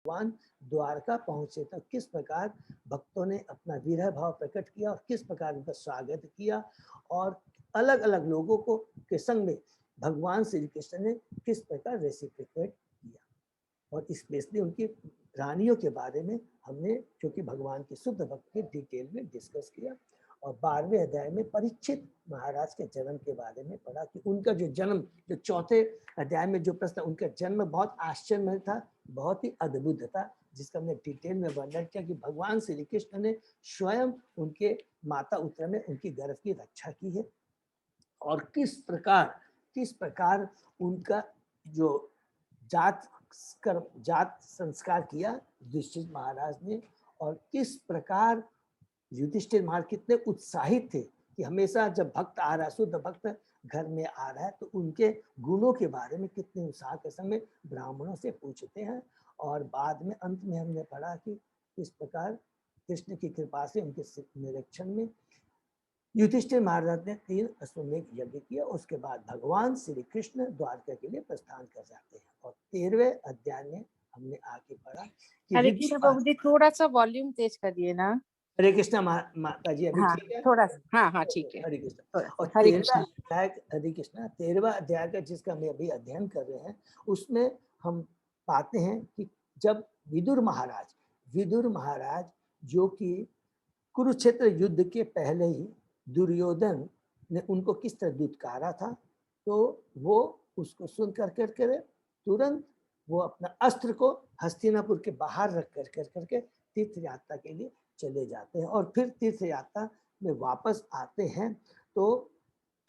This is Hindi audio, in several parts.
भगवान द्वारका पहुंचे तो किस प्रकार भक्तों ने अपना विरह भाव प्रकट किया और किस प्रकार उनका स्वागत किया, और अलग अलग लोगों को के संग में भगवान श्री कृष्ण ने किस प्रकार रेसिप्रोकेट किया। और स्पेशली उनकी रानियों के बारे में हमने, क्योंकि भगवान की शुद्ध भक्त की डिटेल में डिस्कस किया। और 12वें अध्याय में परीक्षित महाराज के जन्म के बारे में पढ़ा कि उनका जो जन्म, जो चौथे अध्याय में जो प्रश्न, उनका जन्म बहुत आश्चर्यमय था, बहुत ही अद्भुत था, जिसका हमने डिटेल में वर्णन किया कि भगवान श्री कृष्ण ने स्वयं उनके माता उत्तरा में उनकी गर्भ की रक्षा की है, और किस प्रकार उनका जो जात संस्कार किया युधिष्ठिर महाराज ने, और किस प्रकार युधिष्ठिर महाराज कितने उत्साहित थे कि हमेशा जब भक्त आ रहा है, शुद्ध भक्त घर में आ रहा है, तो उनके गुणों के बारे में कितने उत्साह के संग में ब्राह्मणों से पूछते हैं। और बाद में अंत में हमने पढ़ा कि किस प्रकार कृष्ण की कृपा से उनके निरीक्षण में युधिष्ठिर महाराज ने 3 अश्वमेध यज्ञ किया। उसके बाद भगवान श्री कृष्ण द्वारका के लिए प्रस्थान कर जाते हैं। और 13वें अध्याय में हमने आगे पढ़ा कि हरे कृष्ण प्रभु जी, थोड़ा सा वॉल्यूम तेज करिए ना। हरे कृष्ण माता जी, अभी हाँ, ठीक है? थोड़ा सा, हाँ हाँ ठीक है। हरे कृष्ण। थोड़ा और सा हरे 13वां कृष्ण। अध्याय, हरे कृष्ण, 13वां अध्याय का जिसका हम अभी अध्ययन कर रहे हैं, उसमें हम पाते हैं कि जब विदुर महाराज जो कि कुरुक्षेत्र युद्ध के पहले ही दुर्योधन ने उनको किस तरह दुत्कारा था, तो वो उसको सुन कर तुरंत वो अपना अस्त्र को हस्तिनापुर के बाहर रख करके तीर्थ यात्रा के लिए चले जाते हैं। और फिर तीर्थ यात्रा में वापस आते हैं, तो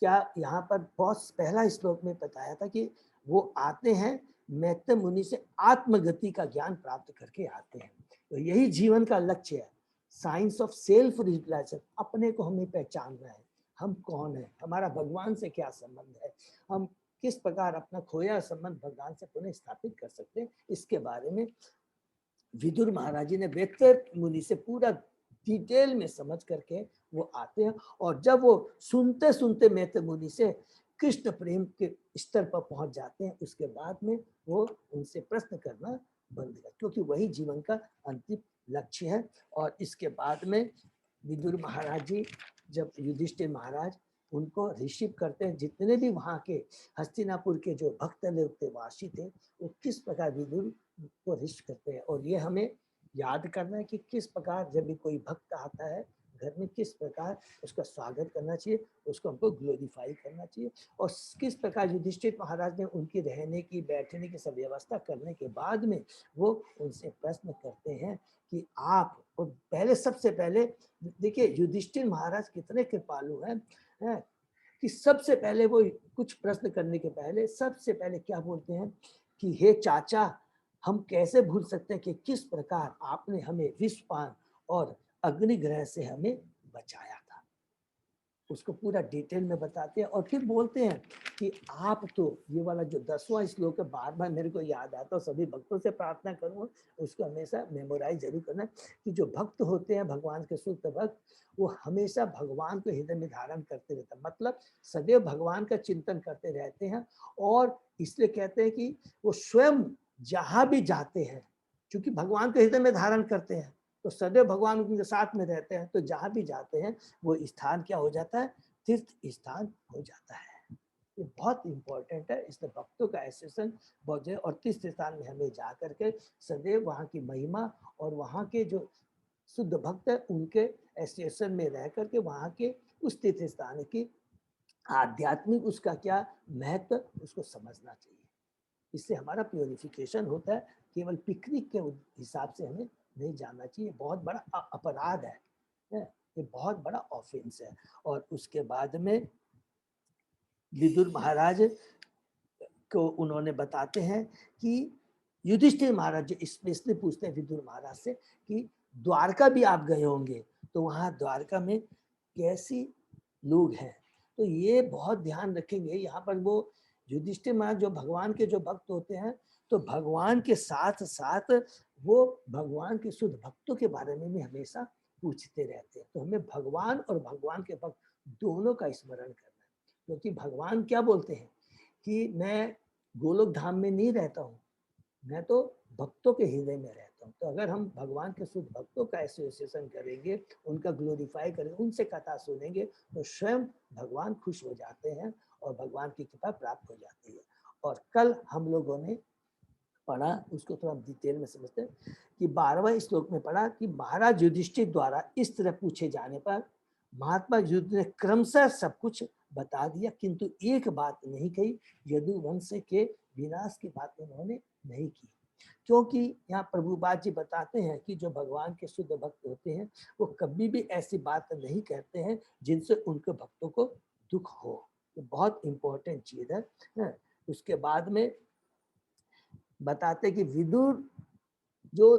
क्या यहाँ पर बहुत पहला श्लोक में बताया था कि वो आते हैं मैत्रेय मुनि से आत्मगति का ज्ञान प्राप्त करके आते हैं। तो यही जीवन का लक्ष्य है, साइंस ऑफ सेल्फ रियलाइजेशन। अपने को हमें पहचानना है, हम कौन है, हमारा भगवान से क्या संबंध है, हम किस प्रकार अपना खोया संबंध भगवान से पुनः स्थापित कर सकते हैं। इसके बारे में विदुर महाराज जी ने मैत्रेय मुनि से पूरा डिटेल में समझ करके वो आते हैं। और जब वो सुनते सुनते मैत्रेय मुनि से कृष्ण प्रेम के स्तर पर पहुंच जाते हैं, उसके बाद में वो उनसे प्रश्न करना बंद कर, क्योंकि वही जीवन का अंतिम लक्ष्य है। और इसके बाद में विदुर महाराज जी जब युधिष्ठिर महाराज उनको रिसीव करते हैं, जितने भी वहाँ के हस्तिनापुर के जो भक्त लोग थे, वासी थे, वो किस प्रकार विदुर को रिसीव करते हैं। और ये हमें याद करना है कि किस प्रकार जब भी कोई भक्त आता है घर में, किस प्रकार उसका स्वागत करना चाहिए, उसको हमको ग्लोरीफाई करना चाहिए। और किस प्रकार युधिष्ठिर महाराज ने उनकी रहने की, बैठने की सब व्यवस्था करने के बाद में वो उनसे प्रश्न करते हैं कि आप, और पहले सबसे पहले देखिए युधिष्ठिर महाराज कितने कृपालु हैं, कि सबसे पहले वो कुछ प्रश्न करने के पहले सबसे पहले क्या बोलते हैं कि हे चाचा, हम कैसे भूल सकते हैं कि किस प्रकार आपने हमें विषपान और अग्निग्रह से हमें बचाया था। उसको पूरा डिटेल में बताते हैं। और फिर बोलते हैं कि आप तो, ये वाला जो 10वां श्लोक है, बार बार मेरे को याद आता है, सभी भक्तों से प्रार्थना करूंगा उसको हमेशा मेमोराइज जरूर करना, कि जो भक्त होते हैं भगवान के शुद्ध भक्त, वो हमेशा भगवान को हृदय में धारण करते रहते हैं, मतलब सदैव भगवान का चिंतन करते रहते हैं। और इसलिए कहते हैं कि वो स्वयं जहां भी जाते हैं, क्योंकि भगवान को हृदय में धारण करते हैं, तो सदैव भगवान उनके साथ में रहते हैं, तो जहां भी जाते हैं वो स्थान क्या हो जाता है, तीर्थ स्थान हो जाता है। ये बहुत इंपॉर्टेंट है, इसलिए भक्तों का एसेसन बहुत है। और तीर्थ स्थान में हमें जा करके सदैव वहाँ की महिमा और वहाँ के जो शुद्ध भक्त है उनके एसोसिएशन में रह करके वहाँ के उस तीर्थ स्थान की आध्यात्मिक उसका क्या महत्व, उसको समझना चाहिए। इससे हमारा प्योरिफिकेशन होता है, केवल पिकनिक के हिसाब से हमें नहीं जाना चाहिए, बहुत बड़ा अपराध है, ये बहुत बड़ा ऑफेंस है। और उसके बाद में विदुर महाराज को उन्होंने बताते हैं कि युधिष्ठिर महाराज जो स्पेशली पूछते हैं विदुर महाराज से कि द्वारका भी आप गए होंगे, तो वहाँ द्वारका में कैसी लोग हैं, तो ये बहुत ध्यान रखेंगे। यहाँ पर वो युधिष्ठिर महाराज जो भगवान के जो भक्त होते हैं, तो भगवान के साथ साथ वो भगवान के शुद्ध भक्तों के बारे में भी हमेशा पूछते रहते हैं। तो हमें भगवान और भगवान के भक्त दोनों का स्मरण करना है, क्योंकि भगवान क्या बोलते हैं कि मैं गोलोक धाम में नहीं रहता हूँ, मैं तो भक्तों के हृदय में रहता हूँ। तो अगर हम भगवान के शुद्ध भक्तों का एसोसिएशन करेंगे, उनका ग्लोरीफाई करेंगे, उनसे कथा सुनेंगे, तो स्वयं भगवान खुश हो जाते हैं और भगवान की कृपा प्राप्त हो जाती है। और कल हम लोगों ने पढ़ा, उसको थोड़ा डिटेल में समझते हैं, कि 12वें श्लोक में पढ़ा कि महाराज युधिष्ठिर द्वारा इस तरह पूछे जाने पर महात्मा युधिष्ठिर ने क्रमशः सब कुछ बता दिया, किंतु एक बात नहीं कही, यदुवंश के विनाश की बात उन्होंने नहीं की। क्योंकि यहाँ प्रभुपाद जी बताते हैं कि जो भगवान के शुद्ध भक्त होते हैं वो कभी भी ऐसी बात नहीं कहते हैं जिनसे उनके भक्तों को दुख हो। तो बहुत इंपॉर्टेंट चीज है। उसके बाद में बताते कि विदुर जो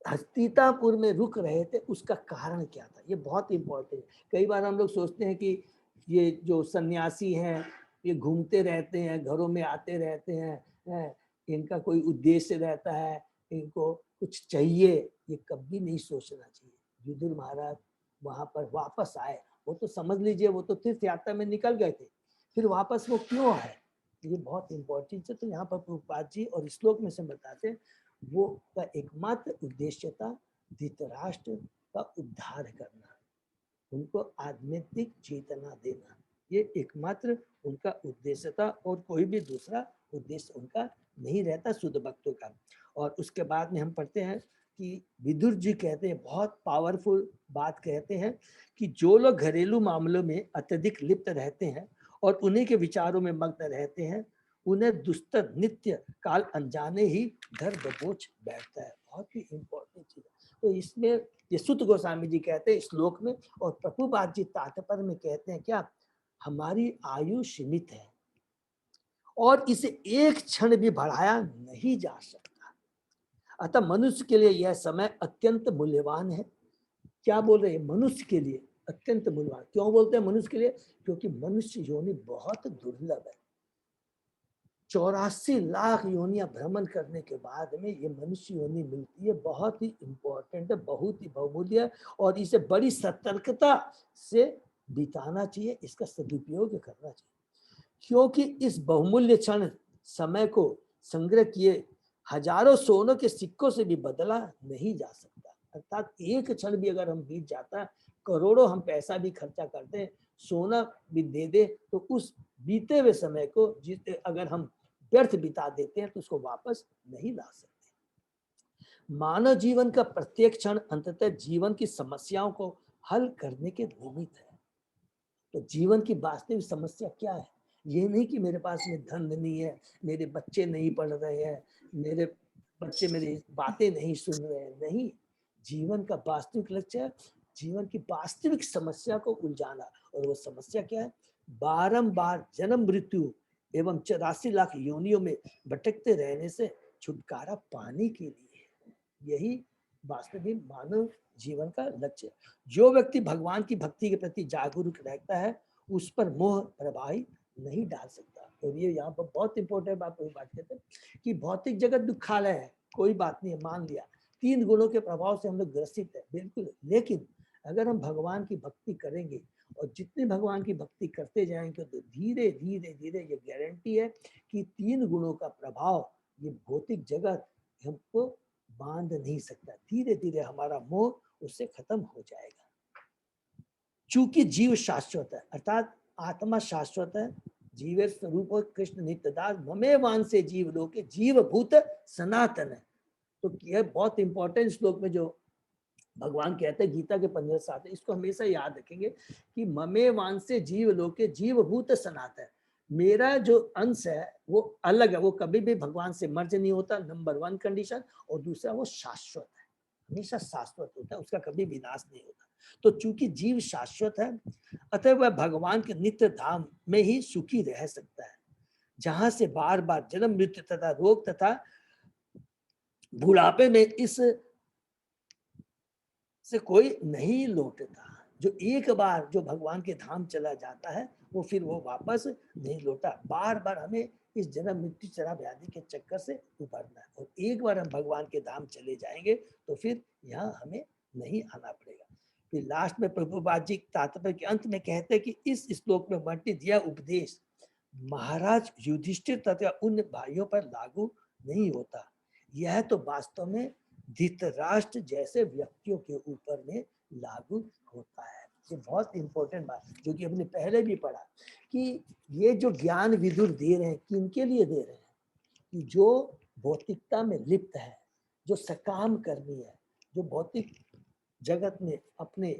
हस्तिनापुर में रुक रहे थे उसका कारण क्या था, ये बहुत इंपॉर्टेंट है। कई बार हम लोग सोचते हैं कि ये जो सन्यासी हैं ये घूमते रहते हैं, घरों में आते रहते हैं, इनका कोई उद्देश्य रहता है, इनको कुछ चाहिए, ये कभी नहीं सोचना चाहिए। विदुर महाराज वहां पर वापस आए, वो तो समझ लीजिए वो तो तीर्थ यात्रा में निकल गए थे, फिर वापस वो क्यों आए, ये बहुत इंपॉर्टेंट है। तो यहाँ पर प्रभुपाद जी और श्लोक में से बताते हैं वो का एकमात्र उद्देश्य था धृतराष्ट्र का उद्धार करना, उनको आध्यात्मिक चेतना देना, ये एकमात्र उनका उद्देश्य था और कोई भी दूसरा उद्देश्य उनका नहीं रहता शुद्ध भक्तों का। और उसके बाद में हम पढ़ते हैं कि विदुर जी कहते हैं, बहुत पावरफुल बात कहते हैं, कि जो लोग घरेलू मामलों में अत्यधिक लिप्त रहते हैं और उन्हीं के विचारों में मग्न रहते हैं, उन्हें दुस्तर नित्य काल अनजाने ही घर दबोच बैठता है। बहुत ही इंपॉर्टेंट चीज है। तो इसमें ये सुत गोस्वामी जी कहते हैं श्लोक में, और प्रभुपाद जी तात्पर्य में कहते हैं क्या, हमारी आयु सीमित है और इसे एक क्षण भी बढ़ाया नहीं जा सकता, अतः मनुष्य के लिए यह समय अत्यंत मूल्यवान है। क्या बोल रहे हैं, मनुष्य के लिए अत्यंत मूल्यवान। क्यों बोलते हैं मनुष्य के लिए, क्योंकि मनुष्य योनि बहुत दुर्लभ है। 84 लाख योनियां भ्रमण करने के बाद में ये मनुष्य योनि मिलती है, बहुत ही इंपॉर्टेंट है, बहुत ही बहुमूल्य, और इसे बड़ी सतर्कता से बिताना चाहिए, इसका सदुपयोग करना चाहिए। क्योंकि इस बहुमूल्य क्षण समय को संग्रह किए हजारों सोनों के सिक्कों से भी बदला नहीं जा सकता। अर्थात एक क्षण भी अगर हम बीत जाता है, करोड़ों हम पैसा भी खर्चा करते हैं, सोना भी दे दे, तो उस बीते हुए समय को जिस अगर हम व्यर्थ बिता देते हैं तो उसको वापस नहीं ला सकते। मानव जीवन का प्रत्येक क्षण अंततः जीवन की समस्याओं को हल करने के निमित्त है। तो जीवन की वास्तविक समस्या क्या है, ये नहीं कि मेरे पास में धन नहीं है, मेरे बच्चे नहीं पढ़ रहे हैं, मेरे बच्चे मेरी बातें नहीं सुन रहे हैं, नहीं। जीवन का वास्तविक लक्ष्य है जीवन की वास्तविक समस्या को उलझाना, और वो समस्या क्या है, बारंबार जन्म मृत्यु एवं 84 लाख योनियों में भटकते रहने से छुटकारा पाने के लिए, यही वास्तविक मानव जीवन का लक्ष्य है। जो व्यक्ति भगवान की भक्ति के प्रति जागरूक रहता है उस पर मोह प्रभावित नहीं डाल सकता। और ये यहाँ पर बहुत इंपॉर्टेंट बात कहते हैं कि भौतिक जगत दुखालय है, कोई बात नहीं है, मान लिया 3 गुणों के प्रभाव से हम लोग ग्रसित है, बिल्कुल, लेकिन अगर हम भगवान की भक्ति करेंगे और जितने भगवान की भक्ति करते जाएंगे तो धीरे धीरे धीरे ये गारंटी है कि 3 गुणों का प्रभाव, ये भौतिक जगत हमको बांध नहीं सकता, धीरे धीरे हमारा मोह उससे खत्म हो जाएगा। चूंकि जीव शाश्वत है, अर्थात आत्मा शाश्वत है, जीव स्वरूप कृष्ण नित्यदास ममे वान से जीव लोके जीव भूत सनातन है। तो यह बहुत इंपॉर्टेंट श्लोक में जो भगवान कहते हैं गीता के 15 इसको हमेशा याद रखेंगे कि ममे वान से जीव लोके जीव भूत सनातन, मेरा जो अंश है वो अलग है, वो कभी भी भगवान से मर्ज नहीं होता, नंबर 1 कंडीशन, और दूसरा वो शाश्वत है, हमेशा शाश्वत होता है, उसका कभी विनाश नहीं होता। तो चूंकि जीव शाश्वत है, अतः वह भगवान के नित्य धाम में ही सुखी रह सकता है, जहां से बार बार जन्म मृत्यु तथा रोग तथा बुढ़ापे में इस से कोई नहीं लौटता। जो एक बार जो भगवान के धाम चला जाता है वो फिर वो वापस नहीं लौटा, बार बार हमें इस जन्म मृत्यु चरा व्याधि के चक्कर से उभरना है, और एक बार हम भगवान के धाम चले जाएंगे तो फिर यहाँ हमें नहीं आना पड़ेगा। फिर लास्ट में प्रभुपाद जी तात्पर्य के अंत में कहते हैं कि इस श्लोक में वर्णित दिया उपदेश महाराज युधिष्ठिर तथा उन भाइयों पर लागू नहीं होता। यह तो वास्तव में धृतराष्ट्र जैसे व्यक्तियों के ऊपर में लागू होता है। ये बहुत इंपॉर्टेंट बात जो कि हमने पहले भी पढ़ा कि ये जो ज्ञान विदुर दे रहे हैं किनके लिए दे रहे हैं, कि जो भौतिकता में लिप्त है, जो सकाम कर्मी है, जो भौतिक जगत में अपने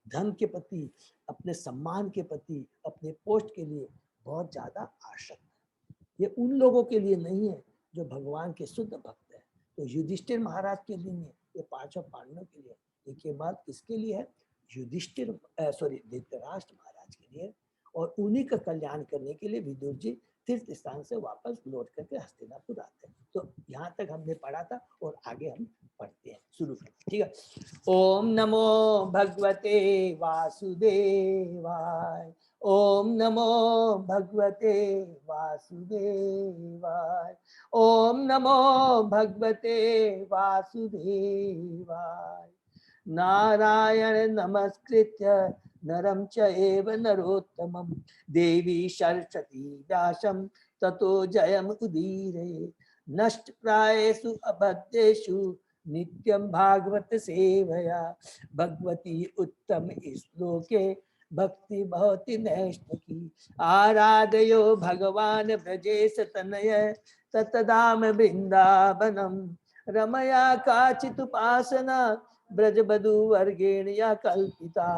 धन के प्रति, अपने सम्मान के प्रति, अपने पोस्ट के लिए बहुत ज्यादा आसक्त है। ये उन लोगों के लिए नहीं है जो भगवान के शुद्ध भक्त है। तो युधिष्ठिर महाराज के लिए नहीं, ये पांचों पांडवों के लिए। एक ये बात किसके लिए है? युधिष्ठिर धृतराष्ट्र महाराज के लिए। और उन्हीं का कल्याण करने के लिए विदुर जी तीर्थ स्थान से वापस लौट करके हस्तिनापुर आते हैं। तो यहाँ तक हमने पढ़ा था और आगे हम पढ़ते हैं, शुरू करते हैं। ठीक है। ओम नमो भगवते वासुदेवाय। ओम नमो भगवते वासुदेवाय। ओम नमो भगवते वासुदेवाय। नारायण नमस्कृत्य नरं चैव नरोत्तमं देवी सरस्वती व्यासं ततो जयमुदीरये। नष्टप्रायेषु अबद्धेषु नित्यं भागवत सेवया भगवती उत्तम श्लोके भक्ति भवति नैष्ठिकी। आराधयो भगवान ब्रजेश तनय ततदाम वृंदावनम रमया काचिदुपासना ब्रजबधु वर्गेण या कल्पिता।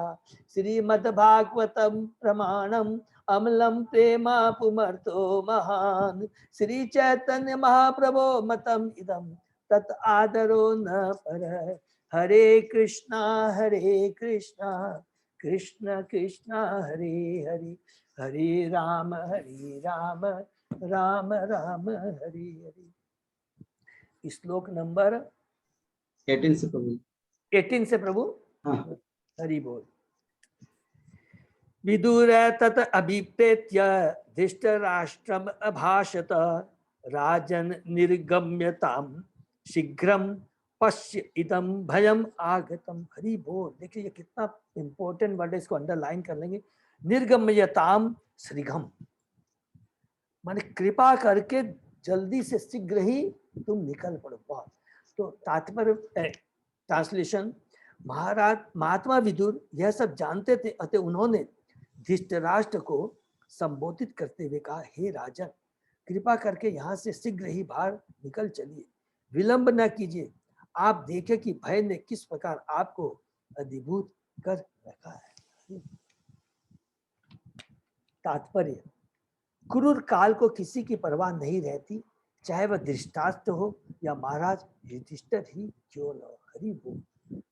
श्रीमद्भागवतम प्रमाणम अमलम प्रेमा पुमर्थो महान। श्री चैतन्य महाप्रभो मतम इदम तत् आदरो न पर। हरे कृष्णा कृष्ण कृष्ण हरे हरे, हरे राम राम राम हरे हरे। श्लोक नंबर 18 से प्रभु। 18 से प्रभु। हाँ। हरि बोल। विदुर तत अभिप्रेत्य धृतराष्ट्रम अभाषत राजन निर्गम्यताम शीघ्रम पश्य इदम भयम आगतम। हरि बोल। देखिए ये कितना इंपॉर्टेंट वर्ड है, इसको अंडरलाइन कर लेंगे। निर्गम्यताम शीघ्रम माने कृपा करके जल्दी से शीघ्र ही तुम निकल पड़ो। बहुत तो तात्पर्य ट्रांसलेशन, महात्मा विदुर यह सब जानते थे, अतः उन्होंने धृतराष्ट्र को संबोधित करते हुए कहा, हे राजन, कृपा करके यहाँ से शीघ्र ही बाहर निकल चलिए, विलंब न कीजिए। आप देखें कि भय ने किस प्रकार आपको अधिभूत कर रखा है। तात्पर्य, क्रूर काल को किसी की परवाह नहीं रहती, चाहे वह धृतराष्ट्र हो या महाराज युधिष्ठिर ही क्यों न हो। हरि बोल।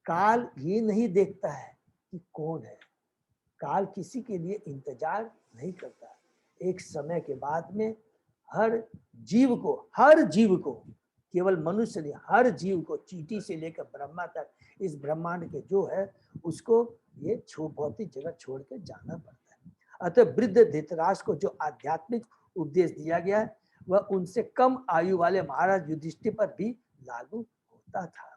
काल ये नहीं देखता है कि कौन है, काल किसी के लिए इंतजार नहीं करता। एक समय के बाद में हर जीव को केवल मनुष्य नहीं, हर जीव को, चींटी से लेकर ब्रह्मा तक, इस ब्रह्मांड के जो है उसको ये भौतिक जगत छोड़ के जाना पड़ता है। अतः वृद्ध धृतराष्ट्र को जो आध्यात्मिक उपदेश दिया गया है वह उनसे कम आयु वाले महाराज युधिष्ठिर पर भी लागू होता था।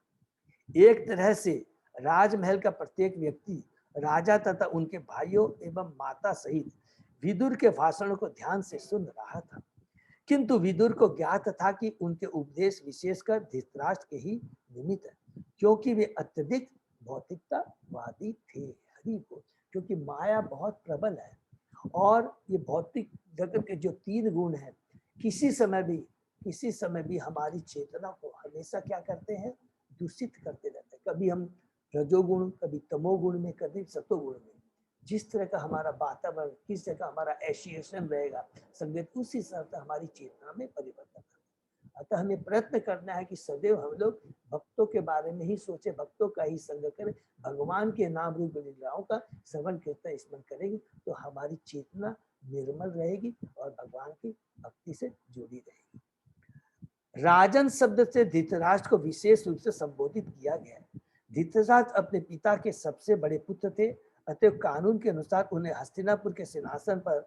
एक तरह से राजमहल का प्रत्येक व्यक्ति राजा तथा उनके भाइयों एवं माता सहित विदुर के भाषण को ध्यान से सुन रहा था, किंतु विदुर को ज्ञात था कि उनके उपदेश विशेषकर धृतराष्ट्र के ही निमित्त है, क्योंकि वे अत्यधिक भौतिकतावादी थे। हरि बोल। क्योंकि माया बहुत प्रबल है और ये भौतिक जगत के जो 3 गुण हैं किसी समय भी हमारी चेतना को हमेशा क्या करते हैं, दूषित करते रहते हैं। कभी हम रजोगुण, कभी तमोगुण में, कभी सतोगुण में। जिस तरह का हमारा वातावरण, किस तरह का हमारा एसोसिएशन रहेगा संगत, उसी हिसाब से हमारी चेतना में परिवर्तन है। अतः हमें प्रयत्न करना है कि सदैव हम लोग भक्तों के बारे में ही सोचे, भक्तों का ही संग करें, भगवान के नाम रूप लीलाओं का श्रवण कीर्तन स्मरण करेंगे तो हमारी चेतना निर्मल रहेगी और भगवान की भक्ति से जुड़ी रहेगी। राजन शब्द से धृतराष्ट्र को विशेष रूप से संबोधित किया गया है। धृतराष्ट्र अपने पिता के सबसे बड़े पुत्र थे, अतः कानून के अनुसार उन्हें हस्तिनापुर के सिंहासन पर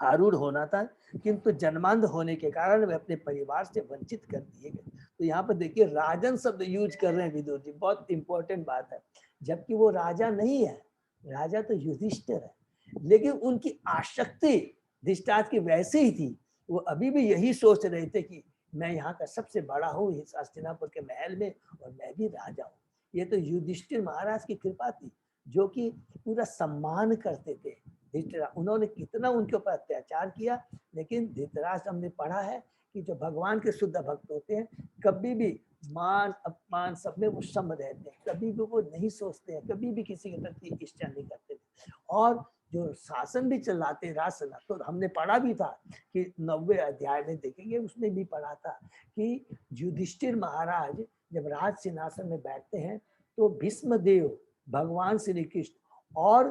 आरूढ़ होना था, किंतु जन्मांध होने के कारण वे अपने परिवार से वंचित कर दिए गए। तो यहाँ पर देखिए राजन शब्द यूज कर रहे हैं विदुर जी, बहुत इंपॉर्टेंट बात है। जबकि वो राजा नहीं है, राजा तो युधिष्ठिर है, लेकिन उनकी आसक्ति धृतराष्ट्र की वैसे ही थी। वो अभी भी यही सोच रहे थे कि मैं यहाँ का सबसे बड़ा हूँ इस हस्तिनापुर के महल में और मैं भी राजा हूँ। ये तो युधिष्ठिर महाराज की कृपा थी, जो कि पूरा सम्मान करते थे धृतराष्ट्र। उन्होंने कितना उनके ऊपर अत्याचार किया, लेकिन धृतराष्ट्र हमने पढ़ा है कि जो भगवान के शुद्ध भक्त होते हैं, कभी भी मान अपमान सब में वो सम रहते हैं, कभी भी वो नहीं सोचते हैं, कभी भी किसी के प्रति इच्छा नहीं करते थे। और जो शासन भी चलाते राज, तो हमने पढ़ा भी था कि 90 अध्याय में देखेंगे, उसमें भी पढ़ा था कि युधिष्ठिर महाराज जब राज सिंहासन में बैठते हैं तो भीष्म देव, भगवान श्री कृष्ण और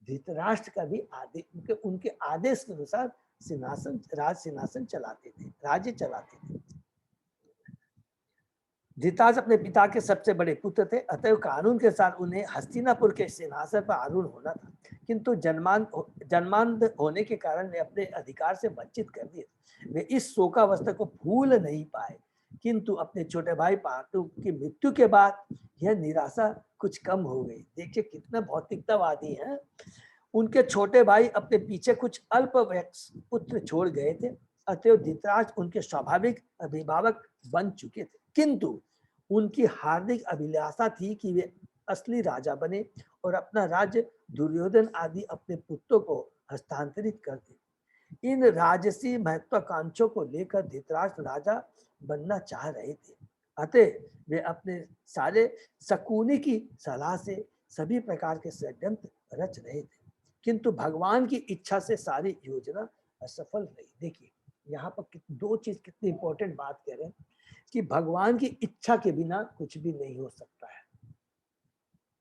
धृतराष्ट्र का भी आदेश, उनके आदेश के अनुसार सिंहासन, राज सिंहासन चलाते थे, राज्य चलाते थे। धृतराष्ट्र अपने पिता के सबसे बड़े पुत्र थे, अतएव कानून के साथ उन्हें हस्तिनापुर के सिंहासन पर आरूढ़ होना था, किंतु जन्मांध होने के कारण वे अपने अधिकार से वंचित कर दिए। वे इस शोकावस्था को भूल नहीं पाए, किंतु अपने छोटे भाई पांडु की मृत्यु के बाद यह निराशा कुछ कम हो गई। देखिए कितना भौतिकतावादी है। उनके छोटे भाई अपने पीछे कुछ अल्पवयस्क पुत्र छोड़ गए थे, अतएव धृतराष्ट्र उनके स्वाभाविक अभिभावक बन चुके थे, किंतु उनकी हार्दिक अभिलाषा थी कि वे असली राजा बने और अपना राज्य दुर्योधन आदि अपने पुत्रों को हस्तांतरित कर दे। इन राजसी महत्वाकांक्षों को लेकर धृतराष्ट्र राजा बनना चाह रहे थे, अतः वे अपने सारे शकुनी की सलाह से सभी प्रकार के षड्यंत्र रच रहे थे, किंतु भगवान की इच्छा से सारी योजना असफल रही। देखिए यहाँ पर दो चीज कितनी इंपॉर्टेंट बात कह रहे हैं कि भगवान की इच्छा के बिना कुछ भी नहीं हो सकता है,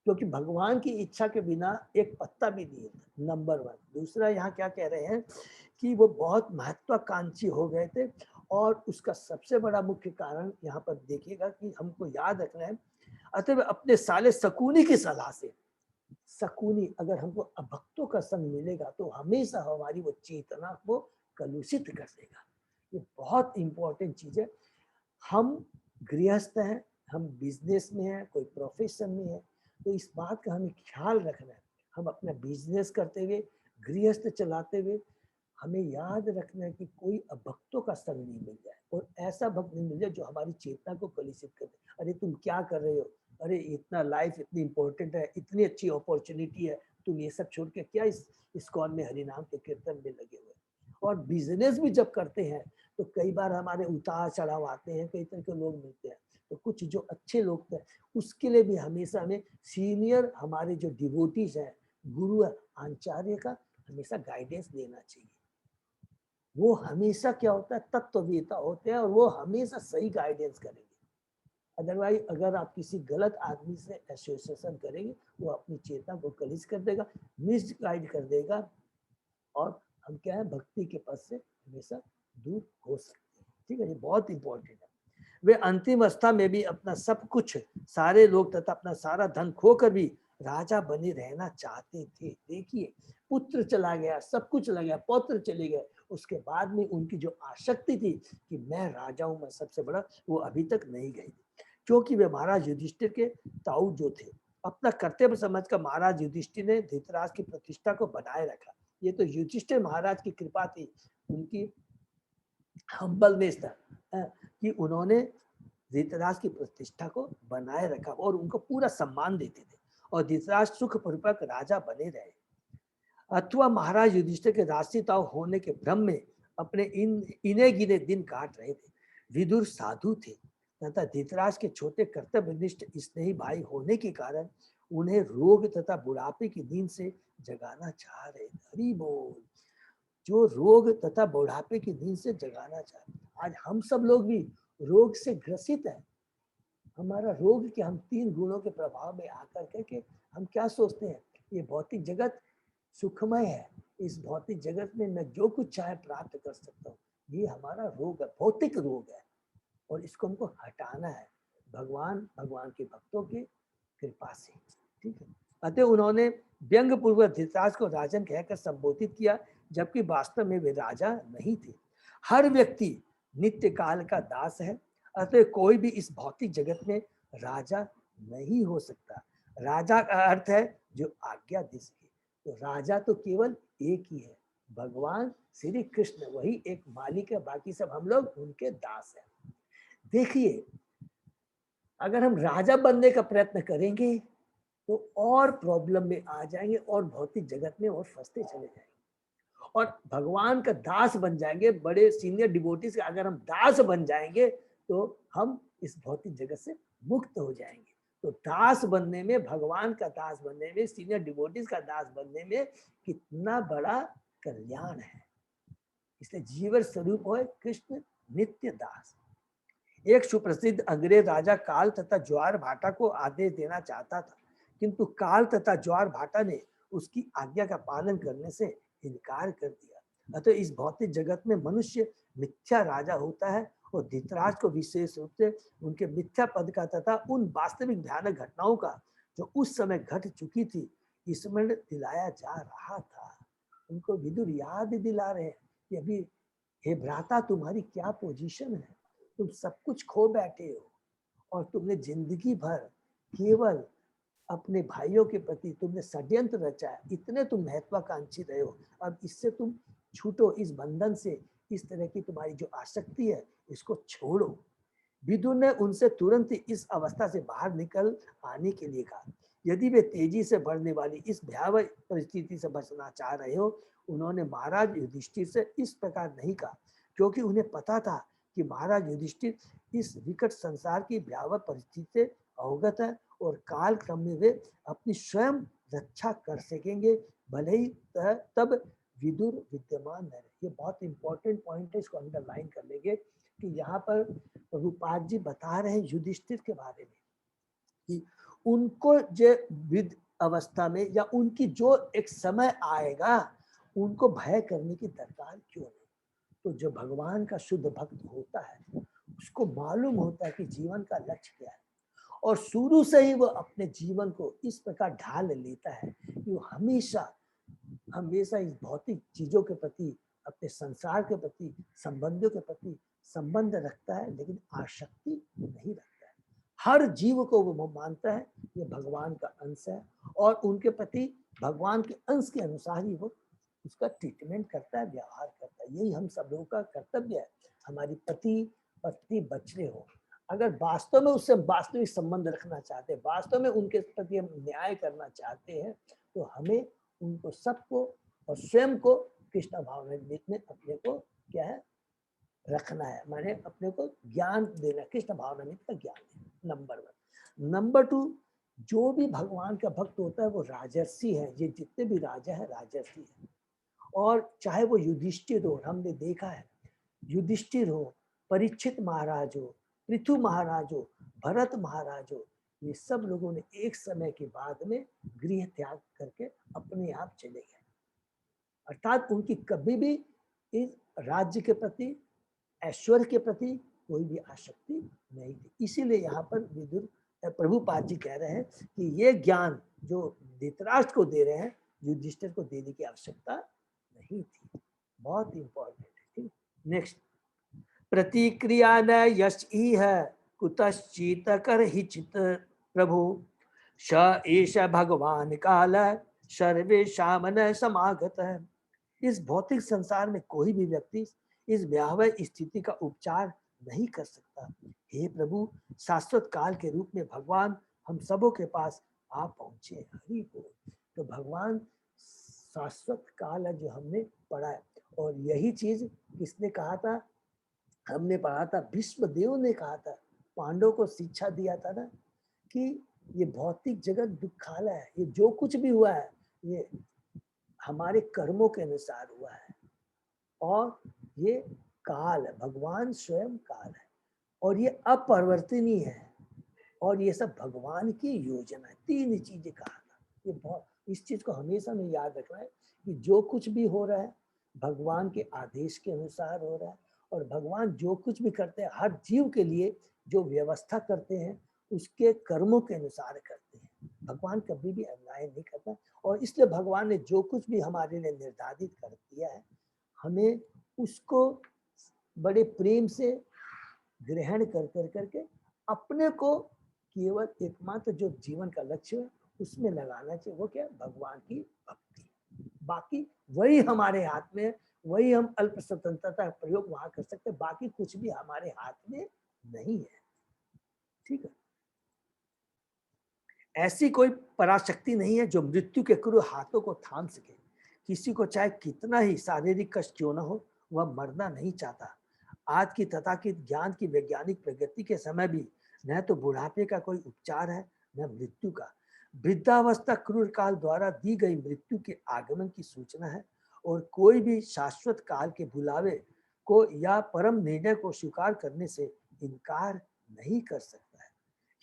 क्योंकि भगवान की इच्छा के बिना एक पत्ता भी नहीं होता, नंबर 1। दूसरा यहाँ क्या कह रहे हैं कि वो बहुत महत्वाकांक्षी हो गए थे, और उसका सबसे बड़ा मुख्य कारण यहाँ पर देखिएगा कि हमको याद रखना है, अतः अपने साले शकुनी की सलाह से, शकुनी अगर हमको अभक्तों का संग मिलेगा तो हमेशा हमारी वो चेतना को कलुषित कर देगा। ये बहुत इंपॉर्टेंट चीज है। हम गृहस्थ हैं, हम बिजनेस में हैं, कोई प्रोफेशन में है, तो इस बात का हमें ख्याल रखना है। हम अपना बिजनेस करते हुए, गृहस्थ चलाते हुए, हमें याद रखना है कि कोई अभक्तों का संग नहीं मिल जाए, और ऐसा भक्त नहीं मिल जाए जो हमारी चेतना को कलुषित कर दे। अरे तुम क्या कर रहे हो, अरे इतना लाइफ इतनी इंपॉर्टेंट है, इतनी अच्छी अपॉर्चुनिटी है, तुम ये सब छोड़ के क्या इस कौन में हरिनाम के कीर्तन में लगे हुए। और बिजनेस भी जब करते हैं तो कई बार हमारे उतार चढ़ाव आते हैं, कई तरह के लोग मिलते हैं, तो कुछ जो अच्छे लोग थे उसके लिए भी हमेशा हमें सीनियर हमारे जो डिवोटीज हैं, गुरु आचार्य का हमेशा गाइडेंस लेना चाहिए। वो हमेशा क्या होता है, तत्ववेता होते हैं और वो हमेशा सही गाइडेंस करेंगे। अदरवाइज अगर आप किसी गलत आदमी से एसोसिएशन करेंगे, वो अपनी चेतना को कलिश कर देगा, मिस गाइड कर देगा, और हम क्या है भक्ति के पद से हमेशा दूर हो सकते हैं। ठीक है, ये बहुत इंपॉर्टेंट है। वे अंतिम अवस्था में भी अपना सब कुछ, सारे लोग तथा अपना सारा धन खोकर भी राजा बने रहना चाहते थे। देखिए पुत्र चला गया, सब कुछ चला गया, पौत्र चले गए, उसके बाद में उनकी जो आसक्ति थी कि मैं राजा हूं, मैं सबसे बड़ा, वो अभी तक नहीं गई, क्योंकि वे महाराज युधिष्ठिर के ताऊ जो थे। अपना कर्तव्य समझकर महाराज युधिष्ठिर ने धृतराष्ट्र की प्रतिष्ठा को बनाए रखा। ये तो युधिष्ठिर महाराज की कृपा थी, उनकी हम्बलनेस था कि उन्होंने धृतराष्ट्र की प्रतिष्ठा को बनाए रखा और उनको पूरा सम्मान देते थे, और धृतराष्ट्र सुख पूर्वक राजा बने रहे। अथवा महाराज युधिष्ठिर के राष्ट्रीयताओं होने के भ्रम में अपने इने गिने दिन काट रहे थे। विदुर साधु थे तथा धृतराष्ट्र के छोटे कर्तव्यनिष्ठ स्नेही भाई होने के कारण उन्हें रोग तथा बुढ़ापे की नींद से जगाना चाह रहे थे। हरि बोल, जो रोग तथा बुढ़ापे की नींद से जगाना चाहते। आज हम सब लोग भी रोग से ग्रसित हैं। हमारा रोग कि हम 3 गुणों के प्रभाव में आकर के हम क्या सोचते हैं, ये भौतिक जगत सुखमय है, इस भौतिक जगत में मैं जो कुछ चाहे प्राप्त कर सकता हूँ। ये हमारा रोग है, भौतिक रोग है, और इसको हमको हटाना है भगवान के भक्तों की कृपा से। ठीक है, अतः उन्होंने व्यंग पूर्वक धृतराष्ट्र को राजन कहकर संबोधित किया, जबकि वास्तव में वे राजा नहीं थे। हर व्यक्ति नित्य काल का दास है, अतः कोई भी इस भौतिक जगत में राजा नहीं हो सकता। राजा का अर्थ है जो आज्ञा दे सके। तो राजा तो केवल एक ही है, भगवान श्री कृष्ण, वही एक मालिक है, बाकी सब हम लोग उनके दास हैं। देखिए, अगर हम राजा बनने का प्रयत्न करेंगे तो और प्रॉब्लम में आ जाएंगे और भौतिक जगत में और फंसते चले जाएंगे। और भगवान का दास बन जाएंगे, बड़े सीनियर डिवोटीज के अगर हम दास बन जाएंगे तो हम इस भौतिक जगत से मुक्त हो जाएंगे। तो दास बनने में, भगवान का दास बनने में, सीनियर डिवोटीज का दास बनने में कितना बड़ा कल्याण है। इसलिए जीवन स्वरूप हो कृष्ण नित्य दास। एक सुप्रसिद्ध अंग्रेज राजा काल तथा ज्वार भाटा को आदेश देना चाहता था, किंतु काल तथा ज्वार भाटा ने उसकी आज्ञा का पालन करने से इनकार कर दिया। अतः इस भौतिक जगत में मनुष्य मिथ्या राजा होता है और धृतराष्ट्र को विशेष रूप से उनके मिथ्या पद का तथा उन वास्तविक भयानक घटनाओं का जो उस समय घट चुकी थी स्मरण दिलाया जा रहा था। उनको विदुर याद दिला रहे हैं कि अभी हे भ्राता तुम्हारी क्या पोजीशन है, तुम सब कुछ खो बैठे हो और तुमने जिंदगी भर केवल अपने भाइयों के प्रति तुमने षड्यंत्र रचा है, इतने तुम महत्वाकांक्षी रहे हो। अब इससे तुम छूटो, इस बंधन से, इस तरह की तुम्हारी जो आसक्ति है इसको छोड़ो। विदुर ने उनसे तुरंत इस अवस्था से बाहर निकल आने के लिए कहा। यदि वे तेजी से बढ़ने वाली इस भयावह परिस्थिति से बचना चाह रहे हो, उन्होंने महाराज युधिष्ठिर से इस प्रकार नहीं कहा, क्योंकि उन्हें पता था कि महाराज युधिष्ठिर इस विकट संसार की भयावह परिस्थिति से अवगत है और काल क्रम में वे अपनी स्वयं रक्षा कर सकेंगे, भले ही तब विदुर विद्यमान न रहे। ये बहुत इंपॉर्टेंट पॉइंट है, इसको अंडरलाइन कर लेंगे कि यहाँ पर प्रभुपाद जी बता रहे हैं युधिष्ठिर के बारे में कि उनको जो विद अवस्था में या उनकी जो एक समय आएगा उनको भय करने की दरकार क्यों नहीं। तो जो भगवान का शुद्ध भक्त होता है उसको मालूम होता है कि जीवन का लक्ष्य क्या है और शुरू से ही वो अपने जीवन को इस प्रकार ढाल लेता है कि वो हमेशा हमेशा इस भौतिक चीजों के प्रति, अपने संसार के प्रति, संबंधों के प्रति संबंध रखता है, लेकिन आसक्ति नहीं रखता है। हर जीव को वो मानता है ये भगवान का अंश है और उनके प्रति भगवान के अंश के अनुसार ही वो उसका ट्रीटमेंट करता है, व्यवहार करता है। यही हम सब लोगों का कर्तव्य है। हमारी पति पत्नी बच्चे हो, अगर वास्तव में उससे वास्तविक संबंध रखना चाहते हैं, वास्तव में उनके प्रति हम न्याय करना चाहते हैं, तो हमें उनको सबको और स्वयं को कृष्ण भावनामृत में अपने को क्या है रखना है, माने अपने को ज्ञान देना, कृष्ण भावनामृत का ज्ञान देना, नंबर 1। नंबर 2, जो भी भगवान का भक्त होता है वो राजर्षि है। ये जितने भी राजा है राजर्षि है, और चाहे वो युधिष्ठिर हो, हमने देखा है युधिष्ठिर हो, परीक्षित महाराज हो, पृथु महाराज हो, भरत महाराज हो, ये सब लोगों ने एक समय के बाद में गृह त्याग करके अपने आप चले गए। अर्थात उनकी कभी भी इस राज्य के प्रति, ऐश्वर्य के प्रति कोई भी आसक्ति नहीं थी। इसीलिए यहाँ पर विदुर प्रभुपाद जी कह रहे हैं कि ये ज्ञान जो धृतराष्ट्र को दे रहे हैं युधिष्ठिर को देने की आवश्यकता नहीं थी। बहुत इंपॉर्टेंट है। नेक्स्ट, प्रतिक्रिया न यश ही है कुतश्चित कर ही चित प्रभु स एष भगवान काल सर्वेषां न समागत है। इस भौतिक संसार में कोई भी व्यक्ति इस भयावह स्थिति का उपचार नहीं कर सकता। हे प्रभु, शाश्वत काल के रूप में भगवान हम सबों के पास आ पहुंचे। हरि बोल। तो भगवान शाश्वत काल है जो हमने पढ़ा है, और यही चीज किसने कहा था, हमने पढ़ा था, भीष्म देव ने कहा था, पांडवों को शिक्षा दिया था ना कि ये भौतिक जगत दुखालय है, ये जो कुछ भी हुआ है ये हमारे कर्मों के अनुसार हुआ है, और ये काल है, भगवान स्वयं काल है, और ये अपरिवर्तनीय है, और ये सब भगवान की योजना है। 3 चीजें कहा था। ये बहुत, इस चीज को हमेशा में याद रखना है कि जो कुछ भी हो रहा है भगवान के आदेश के अनुसार हो रहा है, और भगवान जो कुछ भी करते हैं हर जीव के लिए जो व्यवस्था करते हैं उसके कर्मों के अनुसार करते हैं। भगवान कभी भी अन्याय नहीं करता, और इसलिए भगवान ने जो कुछ भी हमारे लिए निर्धारित कर दिया है हमें उसको बड़े प्रेम से ग्रहण कर करके अपने को केवल एकमात्र जो जीवन का लक्ष्य है उसमें लगाना चाहिए। वो क्या, भगवान की भक्ति। बाकी वही हमारे हाथ में, वही हम अल्प स्वतंत्रता का प्रयोग वहां कर सकते हैं, बाकी कुछ भी हमारे हाथ में नहीं है। ठीक है, ऐसी कोई पराशक्ति नहीं है जो मृत्यु के क्रूर हाथों को थाम सके। किसी को चाहे कितना ही शारीरिक कष्ट क्यों न हो, वह मरना नहीं चाहता। आज की तथाकथित ज्ञान की वैज्ञानिक प्रगति के समय भी न तो बुढ़ापे का कोई उपचार है, न मृत्यु का। वृद्धावस्था क्रूर काल द्वारा दी गई मृत्यु के आगमन की सूचना है, और कोई भी शाश्वत काल के बुलावे को या परम निर्णय को स्वीकार करने से इनकार नहीं कर सकता है।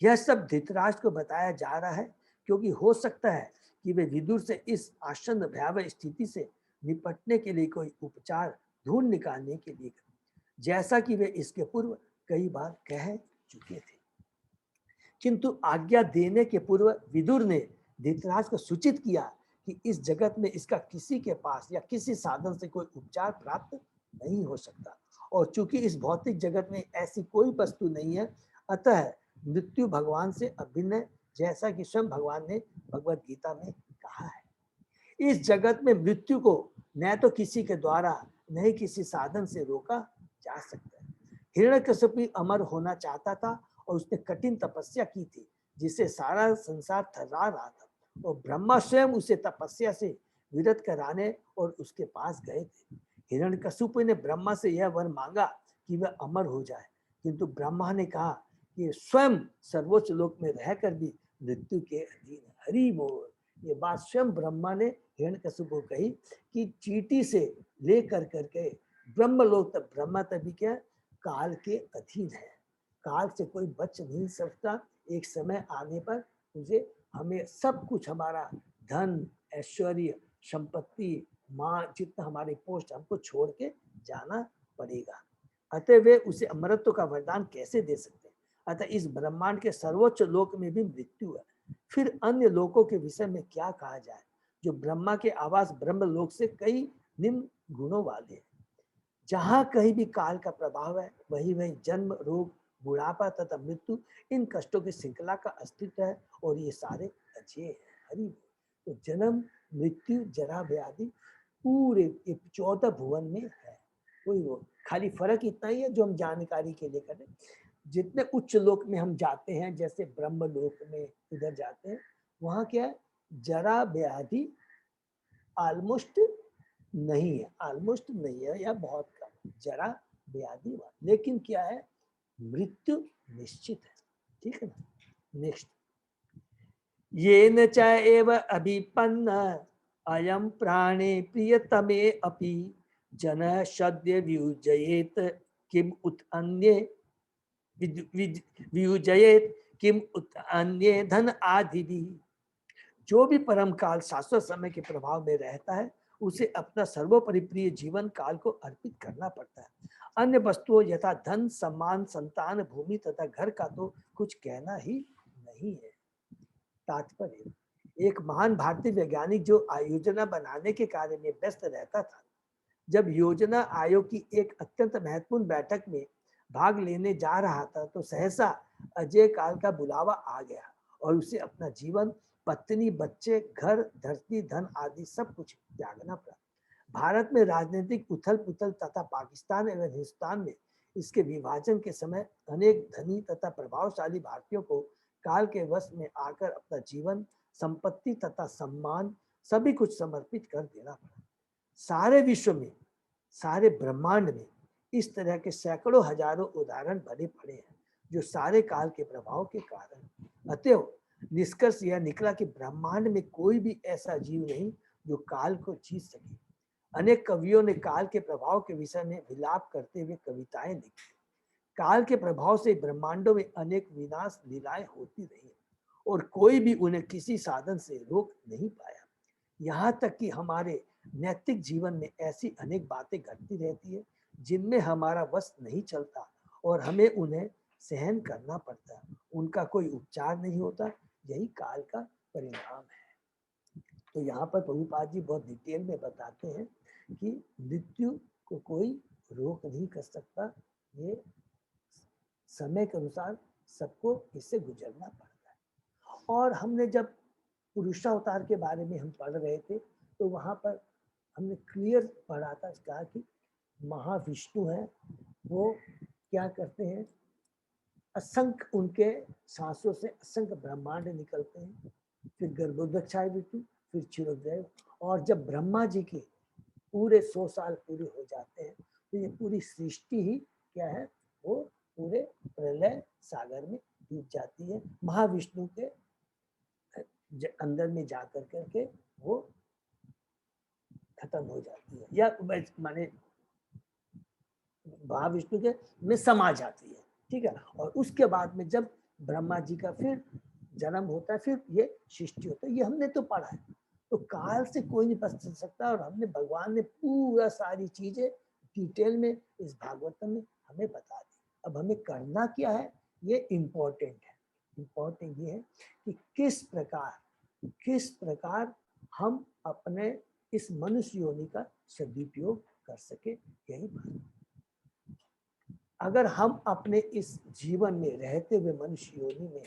यह सब धृतराष्ट्र को बताया जा रहा है, क्योंकि हो सकता है कि वे विदुर से इस आसन्न भयावह स्थिति से निपटने के लिए कोई उपचार ढूंढ निकालने के लिए, जैसा कि वे इसके पूर्व कई बार कह चुके थे। किंतु आज्ञा देने के पूर्व विदुर ने धृतराष्ट्र को सूचित किया कि इस जगत में इसका किसी के पास या किसी साधन से कोई उपचार प्राप्त नहीं हो सकता, और चूंकि इस भौतिक जगत में ऐसी कोई वस्तु नहीं है, अतः मृत्यु भगवान से अभिन्न, जैसा कि स्वयं भगवान ने भगवत गीता में कहा है। इस जगत में मृत्यु को न तो किसी के द्वारा न ही किसी साधन से रोका जा सकता है। हिरण्यकशिपु अमर होना चाहता था, और उसने कठिन तपस्या की थी जिससे सारा संसार थर्रा रहा था, और ब्रह्मा स्वयं उसे तपस्या से विरत कराने और उसके पास गए थे। हिरण्यकशिपु ने ब्रह्मा से यह वर मांगा कि वह अमर हो जाए, किंतु ब्रह्मा ने कहा कि स्वयं सर्वोच्च लोक में रहकर भी मृत्यु के अधीन है। हरि बोल। ये बात स्वयं ब्रह्मा ने हिरण्यकशिपु को कही कि चींटी से लेकर करके ब्रह्मलोक तक, ब्रह्मा तभी क्या काल के अधीन है, काल से कोई बच नहीं सकता। एक समय आने पर मुझे हमें सब कुछ, हमारा धन, ऐश्वर्य, संपत्ति, माँ, जितना हमारे पोस्ट, हमको छोड़ के जाना पड़ेगा। अतः वे उसे अमरत्व का वरदान कैसे दे सकते हैं। अतः इस ब्रह्मांड के सर्वोच्च लोक में भी मृत्यु है। फिर अन्य लोकों के विषय में क्या कहा जाए, जो ब्रह्मा के आवास ब्रह्म लोक से कई निम्न गुणों वाले हैं। जहां कहीं भी काल का प्रभाव है, वही वही जन्म, रोग, बुढ़ापा तथा मृत्यु, इन कष्टों की श्रृंखला का अस्तित्व है, और ये सारे अजय है। हरि। तो जन्म, मृत्यु, जरा, व्याधि पूरे 14 भुवन में है। कोई वो खाली फर्क इतना ही है जो हम जानकारी के लिए करें। जितने उच्च लोक में हम जाते हैं, जैसे ब्रह्म लोक में उधर जाते हैं, वहां क्या है, जरा व्याधि ऑलमोस्ट नहीं है, ऑलमोस्ट नहीं है या बहुत कम, जरा व्याधि। लेकिन क्या है, मृत्यु निश्चित है। ठीक है ना। नेक्स्ट, ये न च एव अभिपन्न अयम प्राणे प्रियतमे अपि जन सद्य वियुजयेत किम उत अन्ये वियुजयेत किम उत अन्ये धन आदि भी। जो भी परम काल शाश्वत समय के प्रभाव में रहता है, उसे अपना सर्वोपरि प्रिय जीवन काल को अर्पित करना पड़ता है। अन्य वस्तुओं यथा धन, सम्मान, संतान, भूमि तथा घर का तो कुछ कहना ही नहीं है। तात्पर्य, एक महान भारतीय वैज्ञानिक जो योजना बनाने के कार्य में व्यस्त रहता था, जब योजना आयोग की एक अत्यंत महत्वपूर्ण बैठक में भाग लेने जा रहा था, तो सहसा अजय काल का बुलावा आ गया, और उसे अपना जीवन, पत्नी, बच्चे, घर, धरती, धन आदि सब कुछ त्यागना पड़ा। भारत में राजनीतिक उथल पुथल तथा पाकिस्तान एवं हिंदुस्तान में इसके विभाजन के समय अनेक धनी तथा प्रभावशाली भारतीयों को काल के वश में आकर अपना जीवन, संपत्ति तथा सम्मान सभी कुछ समर्पित कर देना पड़ा। सारे विश्व में, सारे ब्रह्मांड में इस तरह के सैकड़ों हजारों उदाहरण भरे पड़े हैं, जो सारे काल के प्रभाव के कारण। अतएव निष्कर्ष यह निकला कि ब्रह्मांड में कोई भी ऐसा जीव नहीं जो काल को जीत सके। अनेक कवियों ने काल के प्रभाव के विषय में विलाप करते हुए कविताएं लिखी। काल के प्रभाव से ब्रह्मांडों में अनेक विनाश लीलाएं होती रही, और कोई भी उन्हें किसी साधन से रोक नहीं पाया। यहाँ तक कि हमारे नैतिक जीवन में ऐसी अनेक बातें घटती रहती है जिनमें हमारा वश नहीं चलता, और हमें उन्हें सहन करना पड़ता है। उनका कोई उपचार नहीं होता। यही काल का परिणाम है। तो यहाँ पर प्रभुपाद जी बहुत डिटेल में बताते हैं कि मृत्यु को कोई रोक नहीं कर सकता। ये समय के अनुसार सबको इससे गुजरना पड़ता है। और हमने जब पुरुषावतार के बारे में हम पढ़ रहे थे, तो वहाँ पर हमने क्लियर पढ़ा था, कहा कि महाविष्णु है, वो क्या करते हैं, असंख्य उनके सांसों से असंख्य ब्रह्मांड निकलते हैं, फिर गर्भोदक्षाय ऋतु, फिर क्षीरोदय, और जब ब्रह्मा जी के पूरे 100 साल पूरे हो जाते हैं तो ये पूरी सृष्टि ही क्या है, वो पूरे प्रलय सागर में डूब जाती है। महाविष्णु के अंदर में जा करके वो खत्म हो जाती है, या माने महाविष्णु के में समा जाती है, ठीक है। और उसके बाद में जब ब्रह्मा जी का फिर जन्म होता है, फिर ये सृष्टि होता है। ये हमने तो पढ़ा है, तो काल से कोई नहीं बच सकता, और हमने भगवान ने पूरा सारी चीजें डिटेल में इस भागवतम में हमें बता दी। अब हमें करना क्या है, ये इम्पोर्टेंट है। इम्पोर्टेंट ये है कि किस प्रकार हम अपने इस मनुष्य योनि का सदुपयोग कर सके, यही बात। अगर हम अपने इस जीवन में रहते हुए मनुष्य योनि में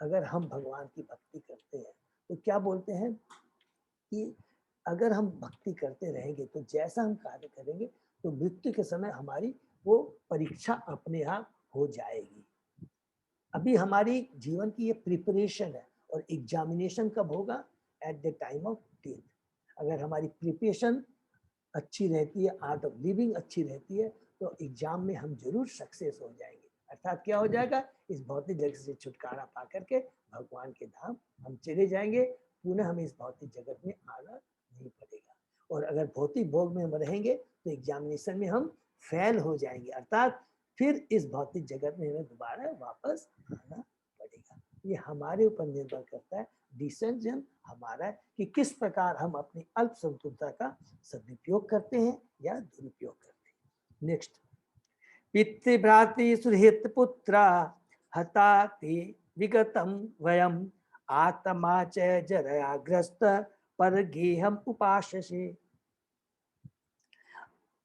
अगर हम भगवान की भक्ति करते हैं, तो क्या बोलते हैं कि अगर हम भक्ति करते रहेंगे तो जैसा हम कार्य करेंगे तो मृत्यु के समय हमारी वो परीक्षा अपने आप हो जाएगी। अभी हमारी जीवन की ये प्रिपरेशन है, और एग्जामिनेशन कब होगा, at the time of death. अगर हमारी प्रिपरेशन अच्छी रहती है, आर्ट ऑफ लिविंग अच्छी रहती है, तो एग्जाम में हम जरूर सक्सेस हो जाएंगे। अर्थात क्या हो जाएगा, इस भौतिक जगत से छुटकारा पा करके भगवान के धाम हम चले जाएंगे। पुनः हमें इस भौतिक जगत में आना नहीं पड़ेगा। और अगर भौतिक भोग में हम रहेंगे तो एग्जामिनेशन में हम फेल हो जाएंगे, अर्थात फिर इस भौतिक जगत में हमें दोबारा वापस आना पड़ेगा। ये हमारे ऊपर निर्भर करता है, डिसीजन हमारा है कि किस प्रकार हम अपनी अल्प संतुलता का सदुपयोग करते हैं या दुरुपयोग करते हैं। नेक्स्ट, पितृभ्रातृ सुहृत पुत्र हताति विगतम वयम आत्मा च जरयाग्रस्त पर गेहम उपाससे।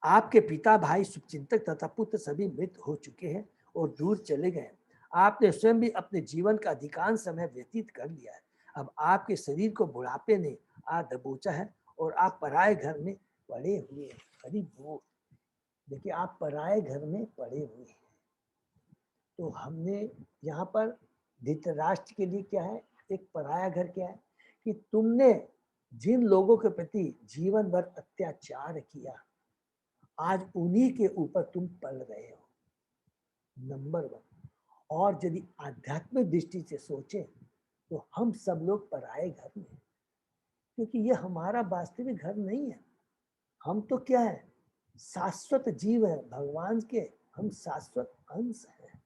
आपके पिता, भाई, शुभचिंतक तथा पुत्र सभी मृत हो चुके हैं और दूर चले गए। आपने स्वयं भी अपने जीवन का अधिकांश समय व्यतीत कर लिया है। अब आपके शरीर को बुढ़ापे ने आ दबोचा है और आप पराये घर में पड़े हुए हैं। करीब वो देखिए, आप पराये घर में पड़े हुए हैं। तो हमने यहाँ पर धृतराष्ट्र के लिए क्या है, एक पराया घर क्या है कि तुमने जिन लोगों के प्रति जीवन भर अत्याचार किया, आज उन्हीं के ऊपर तुम पल रहे हो, नंबर 1। और यदि आध्यात्मिक दृष्टि से सोचें तो हम सब लोग पराये घर में, क्योंकि ये हमारा वास्तविक घर नहीं है। हम तो क्या है, शाश्वत जीव है भगवान के, हम शाश्वत अंश हैं।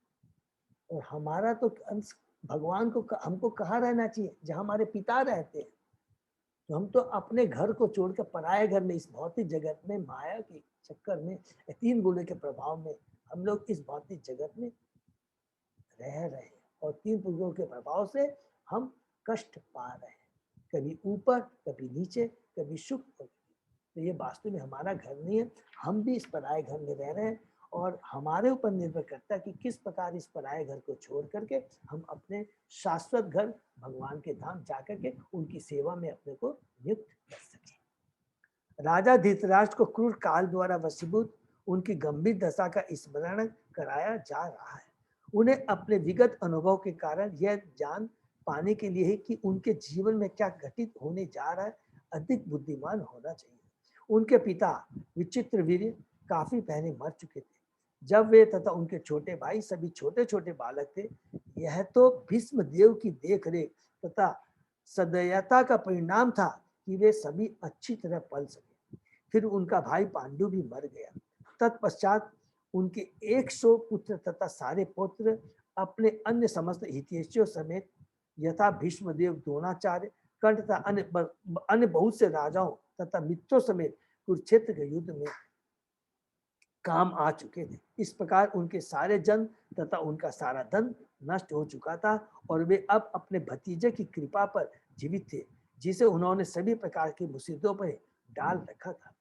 और हमारा तो अंश भगवान को, हमको कहाँ रहना चाहिए, जहाँ हमारे पिता रहते हैं। तो हम तो अपने घर को छोड़कर पराये घर में, इस भौतिक जगत में, माया के चक्कर में, 3 गुणे के प्रभाव में हम लोग इस भौतिक जगत में रह रहे हैं, और 3 पुरुषों के प्रभाव से हम कष्ट पा रहे हैं, कभी ऊपर, कभी नीचे, कभी सुख। तो ये वास्तव में हमारा घर नहीं है, हम भी इस पराये घर में रह रहे हैं। और हमारे ऊपर निर्भर करता है कि किस प्रकार इस पराये घर को छोड़ करके हम अपने शाश्वत घर भगवान के धाम जाकर के उनकी सेवा में अपने को नियुक्त कर सके। राजा धृतराष्ट्र को क्रूर काल द्वारा वशीभूत उनकी गंभीर दशा का स्मरण कराया जा रहा है। उन्हें अपने विगत अनुभव के कारण यह जान पाने के लिए कि उनके जीवन में क्या घटित होने जा रहा है, अधिक बुद्धिमान होना चाहिए। उनके पिता विचित्रवीर्य काफी पहले मर चुके थे जब वे तथा उनके छोटे भाई सभी छोटे छोटे बालक थे। यह तो भीष्म देव की देखरेख तथा सदयता का परिणाम था कि वे सभी अच्छी तरह पल सके। फिर उनका भाई पांडु भी मर गया। तत्पश्चात उनके 100 पुत्र तथा सारे पुत्र अपने अन्य समस्त हितैषियों समेत यथा भीष्मदेव, द्रोणाचार्य, कंठ तथा अन्य बहुत से राजाओं तथा मित्रों समेत कुरुक्षेत्र के युद्ध में काम आ चुके थे। इस प्रकार उनके सारे जन तथा उनका सारा धन नष्ट हो चुका था और वे अब अपने भतीजे की कृपा पर जीवित थे, जिसे उन्होंने सभी प्रकार की मुसीबतों पर डाल रखा था।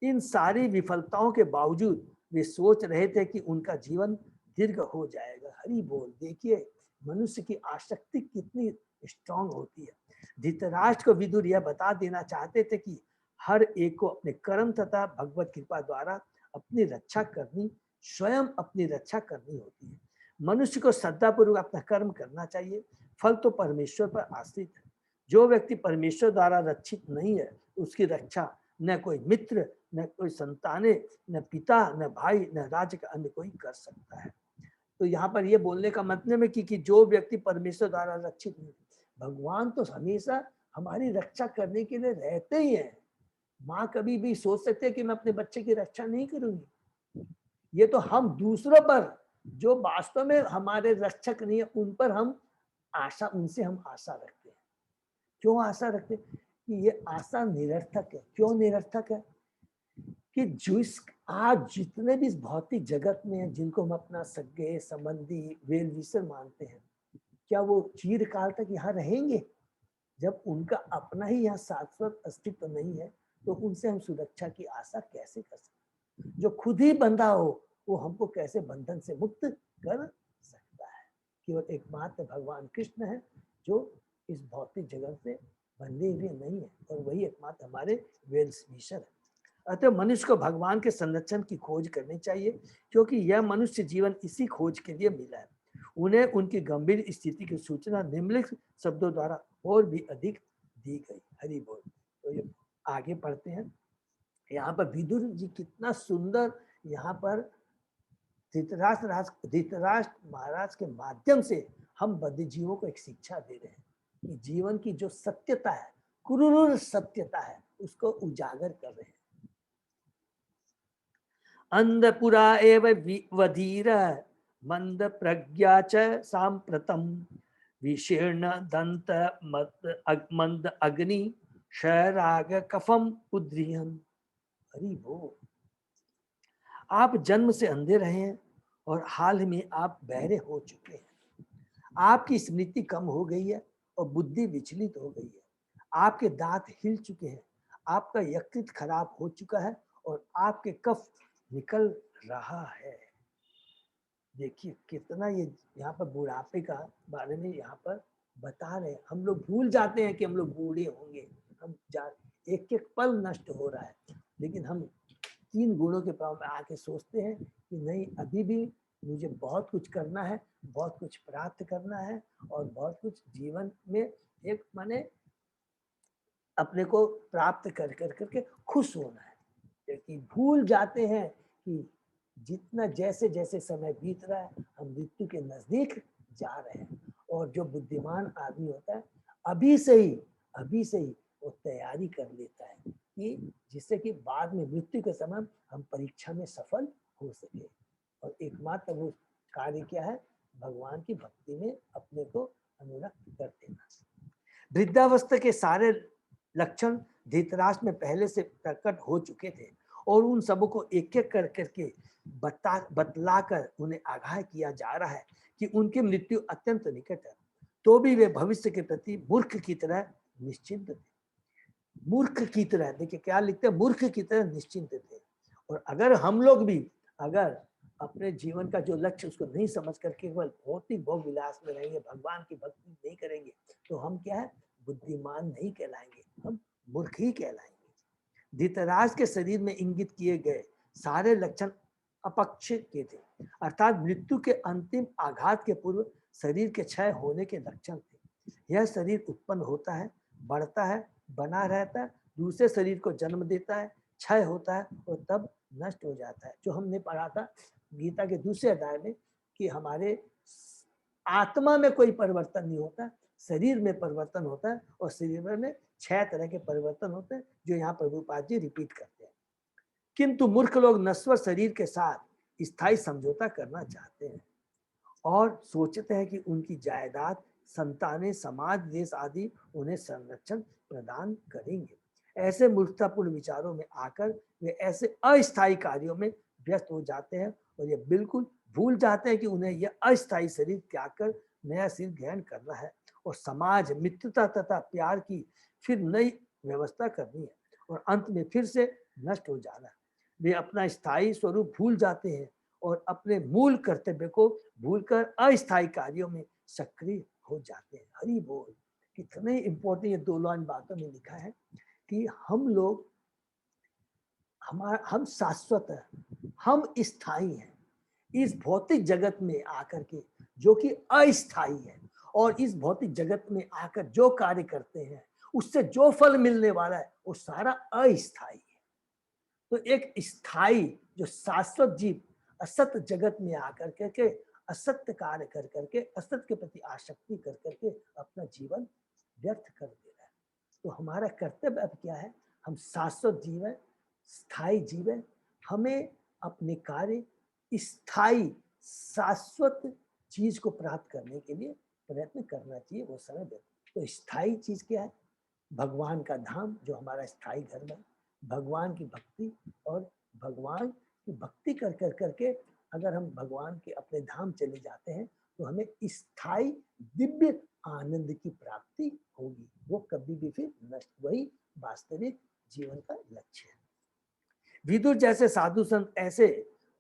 इन सारी विफलताओं के बावजूद वे सोच रहे थे कि उनका जीवन दीर्घ हो जाएगा। हरि बोल। देखिए मनुष्य की आसक्ति कितनी स्ट्रांग होती है। धृतराष्ट्र को विदुर यह बता देना चाहते थे कि हर एक को अपने कर्म तथा भगवत कृपा द्वारा अपनी रक्षा करनी, स्वयं अपनी रक्षा करनी होती है। मनुष्य को श्रद्धापूर्वक अपना कर्म करना चाहिए, फल तो परमेश्वर पर आश्रित है। जो व्यक्ति परमेश्वर द्वारा रक्षित नहीं है, उसकी रक्षा न कोई मित्र, न कोई संताने, न पिता, न भाई, न राज्य का अन्य कोई कर सकता है। तो यहाँ पर ये बोलने का मतलब है कि जो व्यक्ति परमेश्वर द्वारा रक्षित नहीं, भगवान तो हमेशा हमारी रक्षा करने के लिए रहते ही हैं। माँ कभी भी सोच सकते हैं कि मैं अपने बच्चे की रक्षा नहीं करूंगी। ये तो हम दूसरों पर, जो वास्तव में हमारे रक्षक नहीं है, उन पर हम आशा, उनसे हम आशा रखते हैं। क्यों आशा रखते हैं? कि ये आशा निरर्थक है। क्यों निरर्थक है? कि जिस आज जितने भी इस भौतिक जगत में हैं, जिनको हम अपना सगे संबंधी वेल विषय मानते हैं, क्या वो चिरकाल तक यहाँ रहेंगे? जब उनका अपना ही यहाँ शाश्वत अस्तित्व नहीं है, तो उनसे हम सुरक्षा की आशा कैसे कर सकते? जो खुद ही बंधा हो, वो हमको कैसे बंधन से मुक्त कर सकता है? केवल एकमात्र भगवान कृष्ण है जो इस भौतिक जगत से बंधे हुए नहीं है, और वही एकमात्र हमारे वेल विषय है। अतः मनुष्य को भगवान के संरक्षण की खोज करनी चाहिए, क्योंकि यह मनुष्य जीवन इसी खोज के लिए मिला है। उन्हें उनकी गंभीर स्थिति की सूचना निम्नलिखित शब्दों द्वारा और भी अधिक दी गई। हरि बोल। तो ये आगे पढ़ते हैं। यहाँ पर विदुर जी कितना सुंदर यहाँ पर धृतराष्ट्र महाराज के माध्यम से हम बद्ध जीवों को एक शिक्षा दे रहे हैं कि जीवन की जो सत्यता है, क्रूर सत्यता है, उसको उजागर कर रहे हैं। अंधपुरा एव वधीर मंद प्रज्ञा च सांप्रतम विशीर्ण दंत मंद अग्नि शराग कफम उद्रियम। हरि बोल। आप जन्म से अंधे रहे हैं और हाल में आप बहरे हो चुके हैं। आपकी स्मृति कम हो गई है और बुद्धि विचलित हो गई है। आपके दांत हिल चुके हैं, आपका यकृत खराब हो चुका है और आपके कफ निकल रहा है। देखिए कितना ये यहाँ पर बुढ़ापे का बारे में यहाँ पर बता रहे हैं। हम लोग भूल जाते हैं कि हम लोग बूढ़े होंगे, हम एक एक पल नष्ट हो रहा है, लेकिन हम 3 गुणों के प्रभाव में आके सोचते हैं कि नहीं, अभी भी मुझे बहुत कुछ करना है, बहुत कुछ प्राप्त करना है, और बहुत कुछ जीवन में एक माने अपने को प्राप्त कर करके खुश होना है। लेकिन भूल जाते हैं कि जितना जैसे जैसे समय बीत रहा है, हम मृत्यु के नजदीक जा रहे हैं। और जो बुद्धिमान आदमी होता है, अभी से ही वो तैयारी कर लेता है कि जिससे कि बाद में मृत्यु के समय हम परीक्षा में सफल हो सके। और एकमात्र वो कार्य क्या है? भगवान की भक्ति में अपने को अनुरक्त कर देना। वृद्धावस्था के सारे लक्षण धृतराष्ट्र में पहले से प्रकट हो चुके थे, और उन सबों को एक एक कर करके बतलाकर उन्हें आगाह किया जा रहा है कि उनकी मृत्यु अत्यंत निकट है। तो भी वे भविष्य के प्रति मूर्ख की तरह निश्चिंत थे। मूर्ख की तरह, देखिए क्या लिखते हैं, मूर्ख की तरह निश्चिंत थे। और अगर हम लोग भी अगर अपने जीवन का जो लक्ष्य उसको नहीं समझ कर केवल भौतिक भोग विलास में रहेंगे, भगवान की भक्ति नहीं करेंगे, तो हम क्या है? बुद्धिमान नहीं कहलाएंगे, हम मूर्ख ही कहलाएंगे। धृतराष्ट्र के शरीर में इंगित किए गए सारे लक्षण अपक्ष के थे, अर्थात मृत्यु के अंतिम आघात के पूर्व शरीर के क्षय होने के लक्षण थे। यह शरीर उत्पन्न होता है, बढ़ता है, बना रहता है, दूसरे शरीर को जन्म देता है, क्षय होता है और तब नष्ट हो जाता है। जो हमने पढ़ा था गीता के दूसरे अध्याय में कि हमारे आत्मा में कोई परिवर्तन नहीं होता, शरीर में परिवर्तन होता है, और शरीर में 6 तरह के परिवर्तन होते हैं जो यहाँ प्रभुपाद जी रिपीट करते हैं। किंतु मूर्ख लोग नश्वर शरीर के साथ स्थायी समझौता करना चाहते हैं और सोचते हैं कि उनकी जायदाद, संतानें, समाज, देश आदि उन्हें संरक्षण प्रदान करेंगे। ऐसे मूर्खतापूर्ण विचारों में आकर वे ऐसे अस्थायी कार्यों में व्यस्त हो जाते हैं और ये बिल्कुल भूल जाते हैं कि उन्हें यह अस्थायी शरीर त्याग कर नया शरीर ग्रहण करना है और समाज, मित्रता तथा प्यार की फिर नई व्यवस्था करनी है और अंत में फिर से नष्ट हो जाना है। वे अपना स्थायी स्वरूप भूल जाते हैं और अपने मूल कर्तव्य को भूलकर अस्थायी कार्यों में सक्रिय हो जाते हैं। हरि बोल। कितने इंपॉर्टेंट ये 2 लाइन बातों में लिखा है कि हम लोग हम शाश्वत हैं, हम स्थायी हैं, इस भौतिक जगत में आकर के, जो कि अस्थाई है, और इस भौतिक जगत में आकर जो कार्य करते हैं उससे जो फल मिलने वाला है वो सारा अस्थाई है। तो एक स्थाई जो शाश्वत जीव असत जगत में आकर के असत्य कार्य कर करके असत के प्रति आसक्ति कर करके अपना जीवन व्यर्थ कर दे रहा है। तो हमारा कर्तव्य अब क्या है? हम शाश्वत जीव है, स्थायी जीव है, हमें अपने कार्य स्थायी शाश्वत चीज को प्राप्त करने के लिए प्रयत्न करना चाहिए। वो समय दे। तो स्थायी चीज क्या है? भगवान का धाम जो हमारा स्थायी घर में, भगवान की भक्ति, और भगवान की भक्ति कर कर करके अगर हम भगवान के अपने धाम चले जाते हैं तो हमें स्थायी दिव्य आनंद की प्राप्ति होगी। वो कभी भी फिर नष्ट, वही वास्तविक जीवन का लक्ष्य है। विदुर जैसे साधु संत ऐसे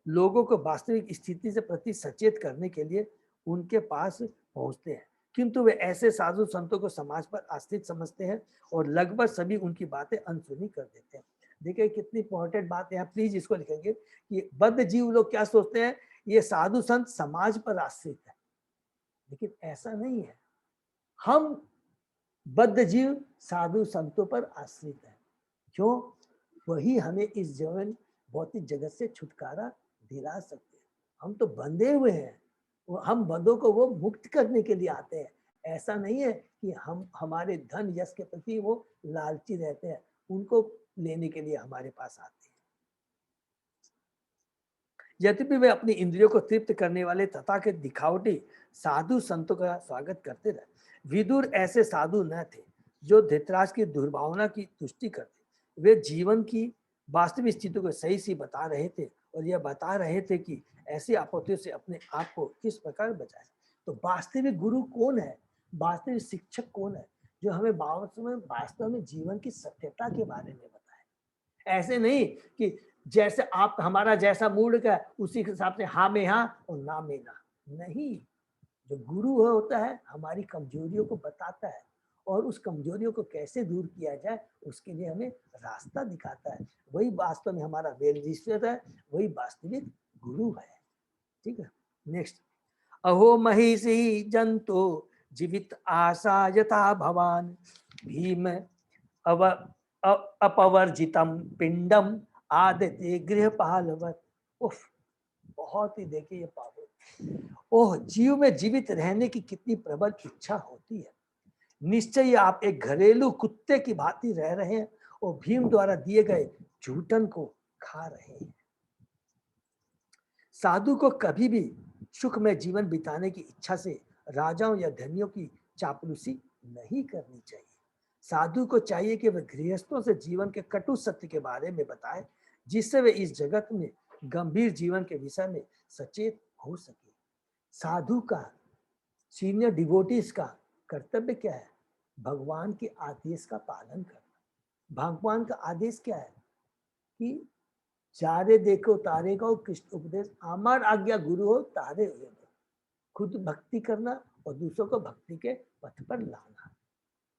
लोगों को वास्तविक स्थिति से प्रति सचेत करने के लिए उनके पास पहुंचते हैं, किंतु वे ऐसे साधु संतों को समाज पर आश्रित समझते हैं और लगभग सभी उनकी बातें अनसुनी कर देते हैं। देखिए कितनी इंपॉर्टेंट बात है यहाँ, प्लीज इसको लिखेंगे कि बद्ध जीव लोग क्या सोचते हैं, ये साधु संत समाज पर आश्रित है, लेकिन ऐसा नहीं है। हम बद्ध जीव साधु संतों पर आश्रित है। क्यों? वही हमें इस जीवन भौतिक जगत से छुटकारा दिला सकते हैं। हम तो बंधे हुए हैं, हम बंधों को वो मुक्त करने के लिए आते हैं। ऐसा नहीं है कि हम हमारे धन यश के प्रति वो लालची रहते हैं, उनको लेने के लिए हमारे पास आते हैं। यद्यपि वे अपनी इंद्रियों को तृप्त करने वाले तथा के दिखावटी साधु संतों का स्वागत करते रहे, विदुर ऐसे साधु न थे जो धृतराष्ट्र की दुर्भावना की तुष्टि करते। वे जीवन की वास्तविक स्थिति को सही सी बता रहे थे और यह बता रहे थे कि ऐसी आपत्तियों से अपने आप को किस प्रकार बचाएं। तो वास्तविक गुरु कौन है? वास्तविक शिक्षक कौन है? जो हमें वास्तव में जीवन की सत्यता के बारे में बताए। ऐसे नहीं कि जैसे आप हमारा जैसा मूड का उसी के हिसाब से हाँ में हाँ और ना में ना, नहीं। जो गुरु होता है हमारी कमजोरियों को बताता है और उस कमजोरियों को कैसे दूर किया जाए उसके लिए हमें रास्ता दिखाता है। वही वास्तव में हमारा वेल विशर है, वही वास्तविक गुरु है। ठीक है, नेक्स्ट। अहो महिषी जंतु जीवित आशा यथा भवान भीम अपवर्जितम पिंडम आदित्य गृहपालवत। उफ, बहुत ही देखिए ये पावर। ओह, जीव में जीवित रहने की कितनी प्रबल इच्छा होती है। निश्चय आप एक घरेलू कुत्ते की भांति रह रहे हैं और भीम द्वारा दिए गए झूठन को खा रहे हैं। साधु को कभी भी सुख में जीवन बिताने की इच्छा से राजाओं या धनियों की चापलूसी नहीं करनी चाहिए। साधु को चाहिए कि वह गृहस्थों से जीवन के कटु सत्य के बारे में बताए, जिससे वे इस जगत में गंभीर जीवन के विषय में सचेत हो सके। साधु का, सीनियर डिवोटीज का कर्तव्य क्या है? भगवान के आदेश का पालन करना। भगवान का आदेश क्या है कि चारे देखो तारे को कृष्ण उपदेश, आमार आज्ञा गुरु हो तारे हुए। खुद भक्ति करना और दूसरों को भक्ति के पथ पर लाना।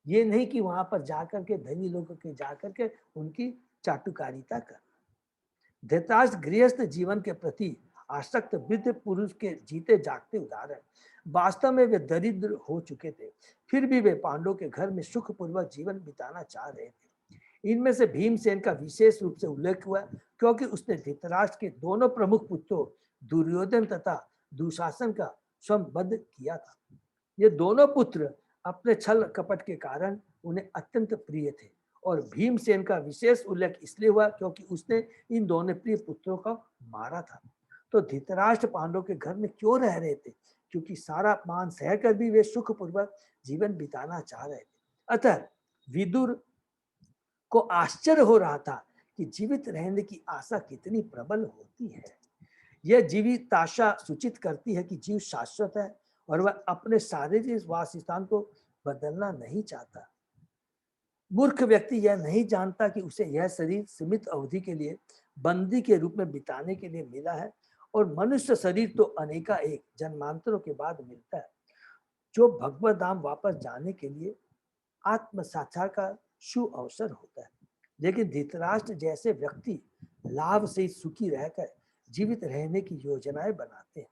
ये नहीं कि वहां पर जाकर के धनी लोगों के जाकर के उनकी चाटुकारिता करना। धृतराष्ट्र गृहस्थ जीवन के प्रति आसक्त वृद्ध पुरुष के जीते जागते उदाहरण। वास्तव में वे दरिद्र हो चुके थे, फिर भी वे पांडवों के घर में सुखपूर्वक जीवन बिताना चाह रहे थे। इनमें से भीमसेन का विशेष रूप से उल्लेख हुआ क्योंकि उसने धृतराष्ट्र के दोनों प्रमुख पुत्रों दुर्योधन तथा दुशासन का स्वयं किया था। ये दोनों पुत्र अपने छल कपट के कारण उन्हें अत्यंत प्रिय थे और भीमसेन का विशेष उल्लेख इसलिए हुआ क्योंकि उसने इन दोनों प्रिय पुत्रों को मारा था। तो धृतराष्ट्र पांडवों के घर में क्यों रह रहे थे? क्योंकि सारा अपमान सहकर भी वे सुखपूर्वक जीवन बिताना चाह रहे थे। अतः विदुर को आश्चर्य हो रहा था कि जीवित रहने की आशा कितनी प्रबल होती है। यह जीवित आशा सूचित करती है कि जीव शाश्वत है और वह अपने शारीरिक वासस्थान को बदलना नहीं चाहता। मूर्ख व्यक्ति यह नहीं जानता कि उसे यह शरीर सीमित अवधि के लिए बंदी के रूप में बिताने के लिए मिला है और मनुष्य शरीर तो अनेका एक जन्मांतरों के बाद मिलता है। जो भगवत धाम वापस जाने के लिए आत्म साक्षात्कार का शुभ अवसर होता है। लेकिन धृतराष्ट्र जैसे व्यक्ति लाभ से सुखी रहकर जीवित रहने की योजनाएं बनाते हैं,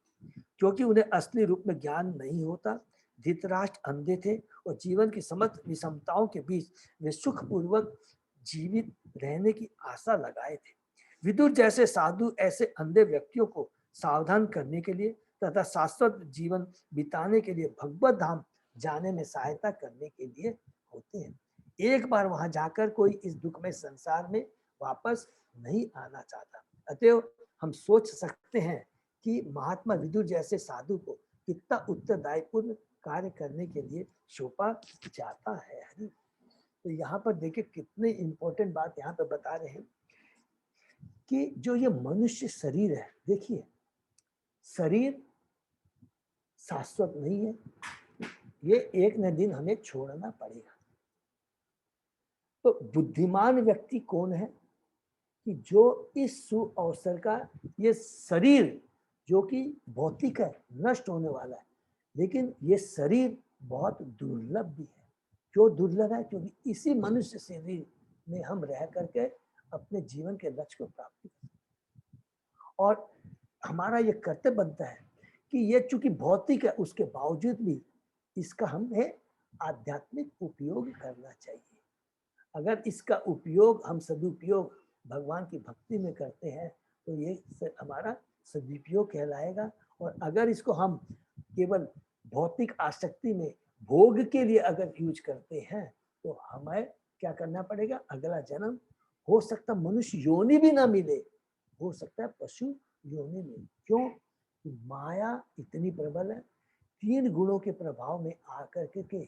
क्योंकि उन्हें असली रूप में ज्ञान नहीं होता। धृतराष्ट्र अंधे थे और जीवन की समस्त विषमताओं के बीच वे सुखपूर्वक जीवित रहने की आशा लगाए थे। विदुर जैसे साधु ऐसे अंधे व्यक्तियों को सावधान करने के लिए तथा शाश्वत जीवन बिताने के लिए भगवत धाम जाने में सहायता करने के लिए होते हैं। एक बार वहां जाकर कोई इस दुखमय संसार में वापस नहीं आना चाहता। अतएव हम सोच सकते हैं कि महात्मा विदुर जैसे साधु को कितना उत्तरदायीपूर्ण कार्य करने के लिए सौंपा जाता है। तो यहाँ पर देखिए कितने इंपॉर्टेंट बात यहाँ पे बता रहे हैं कि जो ये मनुष्य शरीर है, देखिए शरीर शाश्वत नहीं है, ये एक न दिन हमें छोड़ना पड़ेगा। तो बुद्धिमान व्यक्ति कौन है कि जो इस शुभ अवसर का, ये शरीर जो कि भौतिक है, नष्ट होने वाला है, लेकिन ये शरीर बहुत दुर्लभ भी है। क्यों दुर्लभ है? क्योंकि इसी मनुष्य शरीर में हम रह करके अपने जीवन के लक्ष्य को प्राप्त कर सकते हैं। और हमारा ये कर्तव्य बनता है कि ये चूंकि भौतिक है, उसके बावजूद भी इसका हमें आध्यात्मिक उपयोग करना चाहिए। अगर इसका उपयोग हम सदुपयोग भगवान की भक्ति में करते हैं तो ये हमारा सदुपयोग कहलाएगा। और अगर इसको हम केवल भौतिक आसक्ति में भोग के लिए अगर यूज करते हैं तो हमें क्या करना पड़ेगा? अगला जन्म हो सकता मनुष्य योनि भी ना मिले, हो सकता है पशु योनि में। क्यों? माया इतनी प्रबल है, 3 गुणों के प्रभाव में आकर के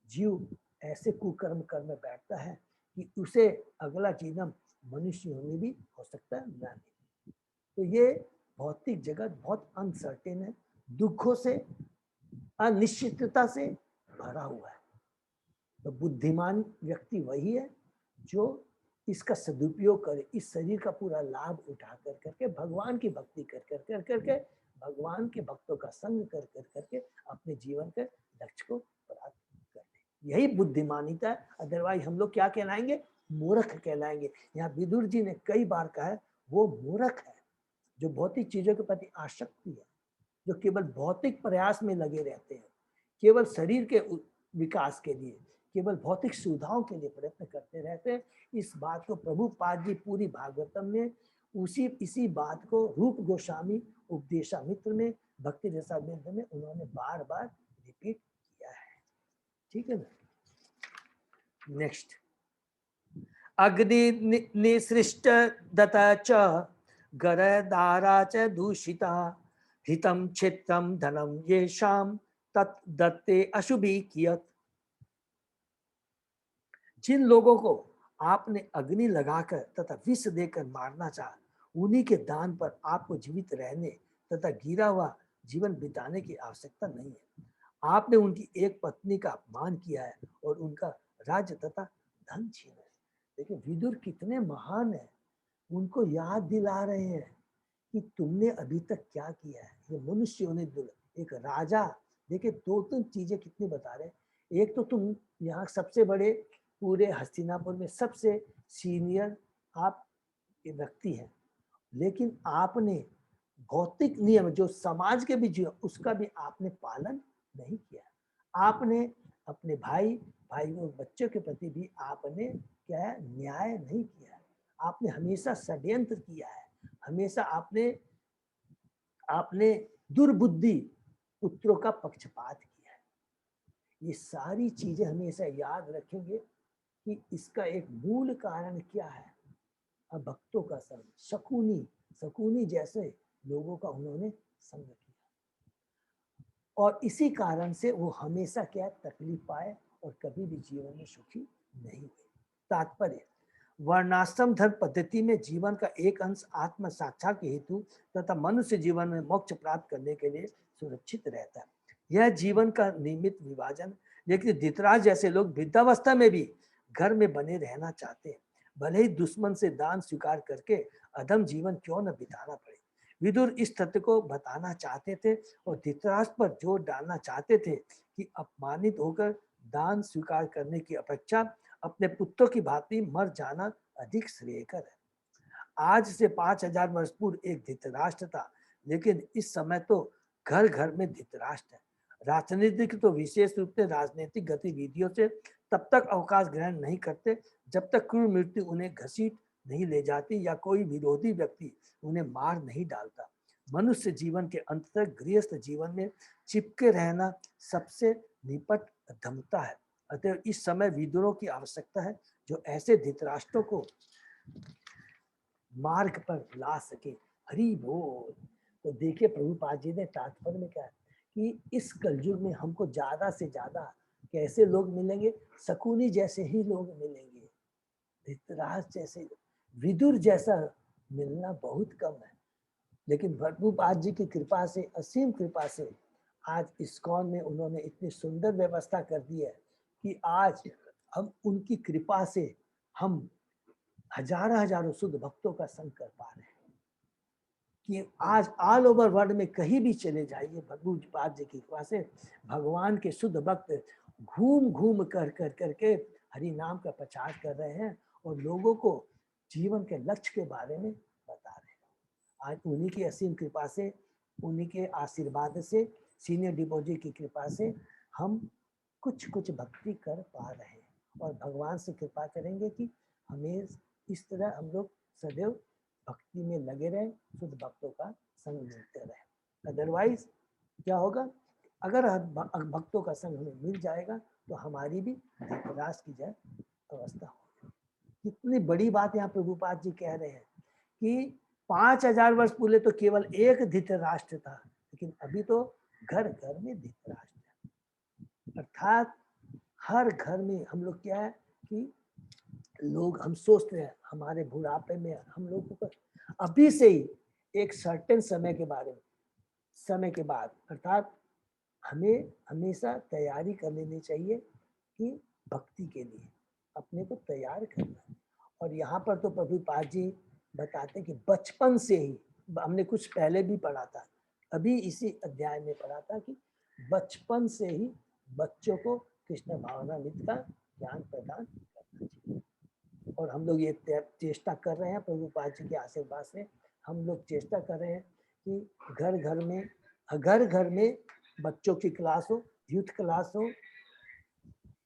जीव ऐसे कुकर्म कर में बैठता है कि उसे अगला जन्म मनुष्य होने भी हो सकता है ना मिले। तो ये भौतिक जगत बहुत अनसर्टेन है, दुखों से, अनिश्चितता से भरा हुआ है। तो बुद्धिमान व्यक्ति वही है जो इसका सदुपयोग करे, इस शरीर का पूरा लाभ उठा कर करके भगवान की भक्ति कर करके भगवान के भक्तों का संग कर करके अपने जीवन के लक्ष्य को प्राप्त करते। यही बुद्धिमानिता है। अदरवाइज हम लोग क्या कहलाएंगे? मूर्ख कहलाएंगे। यहाँ विदुर जी ने कई बार कहा है वो मूर्ख है जो भौतिक चीजों के प्रति आसक्ति है, जो केवल भौतिक प्रयास में लगे रहते हैं, केवल शरीर के विकास के लिए, केवल भौतिक सुविधाओं के लिए प्रयत्न करते रहते हैं। इस बात को प्रभुपाद जी पूरी भागवतम में इसी बात को रूप गोस्वामी उपदेशामित्र में, भक्ति रसामृत में उन्होंने बार बार रिपीट किया है। ठीक है ना? नेक्स्ट, अग्नि निसृष्ट दता च गरदारा च दूषिता हितम क्षेत्रम धनम येषाम तत् दत्ते अशुभि कियत। जिन लोगों को आपने अग्नि लगाकर तथा विष देकर मारना चाहा, उन्हीं के दान पर आपको जीवित रहने तथा गिरा हुआ जीवन बिताने की आवश्यकता नहीं है। आपने उनकी एक पत्नी का अपमान किया है और उनका राज्य तथा धन छीना है। देखिए विदुर कितने महान है, उनको याद दिला रहे हैं कि तुमने अभी तक क्या किया है। ये मनुष्य होने एक राजा, देखिए 2-3 चीजें कितनी बता रहे हैं। एक तो तुम यहाँ सबसे बड़े पूरे हस्तिनापुर में सबसे सीनियर आप व्यक्ति हैं, लेकिन आपने भौतिक नियम जो समाज के भी जीवन उसका भी आपने पालन नहीं किया। आपने अपने भाई और बच्चों के प्रति भी आपने क्या है? न्याय नहीं किया है। आपने हमेशा षड्यंत्र किया है, हमेशा आपने दुर्बुद्धि पुत्रों का पक्षपात किया है। ये सारी चीजें हमेशा याद रखेंगे कि इसका एक मूल कारण क्या है? अब भक्तों का संग, शकुनी जैसे लोगों का उन्होंने संग किया और इसी कारण से वो हमेशा क्या तकलीफ पाए और कभी भी जीवन में सुखी नहीं हुए। तात्पर्य, वर्णाश्रम धर्म पद्धति में जीवन का एक अंश आत्म साक्षात के हेतु तथा मनुष्य जीवन में मोक्ष प्राप्त करने के लिए सुरक्षित रहता है। यह जीवन का नियमित विभाजन। लेकिन धृतराज जैसे लोग वृद्धावस्था में भी घर में बने रहना चाहते हैं, भले ही दुश्मन से दान स्वीकार करके अधम जीवन क्यों न बिताना पड़े। विदुर इस तथ्य को बताना चाहते थे और धृतराष्ट्र पर जोर डालना चाहते थे कि अपमानित होकर दान स्वीकार करने की अपेक्षा अपने पुत्रों की भांति मर जाना अधिक श्रेयकर है। आज से 5000 वर्ष पूर्व एक धृतराष्ट्र था, लेकिन इस समय तो घर घर में धृतराष्ट्र है। राजनीतिक तो विशेष रूप से राजनीतिक गतिविधियों से तब तक अवकाश ग्रहण नहीं करते जब तक क्रूर मृत्यु उन्हें घसीट नहीं ले जाती या कोई विरोधी व्यक्ति उन्हें मार नहीं डालता। मनुष्य जीवन के अंत तक गृहस्थ जीवन में चिपके रहना सबसे निपट धमता है। अतः इस समय विदुरों की आवश्यकता है जो ऐसे धृतराष्ट्रों को मार्ग पर ला सके। हरि बोल। तो देखिए प्रभुपाद जी ने तात्पर्य में क्या है कि इस कलयुग में हमको ज्यादा से ज्यादा कैसे लोग मिलेंगे, शकुनी जैसे ही लोग मिलेंगे, धृतराष्ट्र जैसे, विदुर जैसा मिलना बहुत कम है। लेकिन प्रभुपाद जी की कृपा से, असीम कृपा से आज इस्कॉन में उन्होंने इतनी सुंदर व्यवस्था कर दी है कि आज हम उनकी कृपा से हम हजारों हजारों शुद्ध भक्तों का संग कर पा रहे हैं कि आज ऑल ओवर वर्ल्ड में कहीं भी चले जाइए, प्रभुपाद जी की कृपा से भगवान के शुद्ध भक्त घूम घूम कर करके हरि नाम का प्रचार कर रहे हैं और लोगों को जीवन के लक्ष्य के बारे में बता रहे हैं। आज उन्हीं की असीम कृपा से, उन्हीं के आशीर्वाद से, सीनियर डिवोटी की कृपा से हम कुछ भक्ति कर पा रहे हैं और भगवान से कृपा करेंगे कि हमें इस तरह हम लोग सदैव भक्ति में लगे रहें, शुद्ध भक्तों का संग मिलते रहें। अदरवाइज क्या होगा, अगर भक्तों का संग हमें मिल जाएगा तो हमारी भी धृतराष्ट्र की जय अवस्था होगी। कितनी बड़ी बात यहाँ प्रभुपाद जी कह रहे हैं कि 5000 वर्ष पहले तो केवल एक धृतराष्ट्र था, लेकिन अभी तो घर घर में धृतराष्ट्र है। अर्थात हर घर में हम लोग क्या है कि लोग, हम सोचते हैं हमारे बुढ़ापे में हम लोगों को अभी से ही एक सर्टेन समय के बाद अर्थात हमें हमेशा तैयारी कर लेनी चाहिए कि भक्ति के लिए अपने को तैयार करना है। और यहाँ पर तो प्रभुपाद जी बताते हैं कि बचपन से ही, हमने कुछ पहले भी पढ़ा था, अभी इसी अध्याय में पढ़ा था कि बचपन से ही बच्चों को कृष्ण भावनामृत का ज्ञान प्रदान करना चाहिए। और हम लोग ये चेष्टा कर रहे हैं, प्रभुपाद जी के आशीर्वाद से हम लोग चेष्टा कर रहे हैं कि घर घर में बच्चों की क्लास हो, यूथ क्लास हो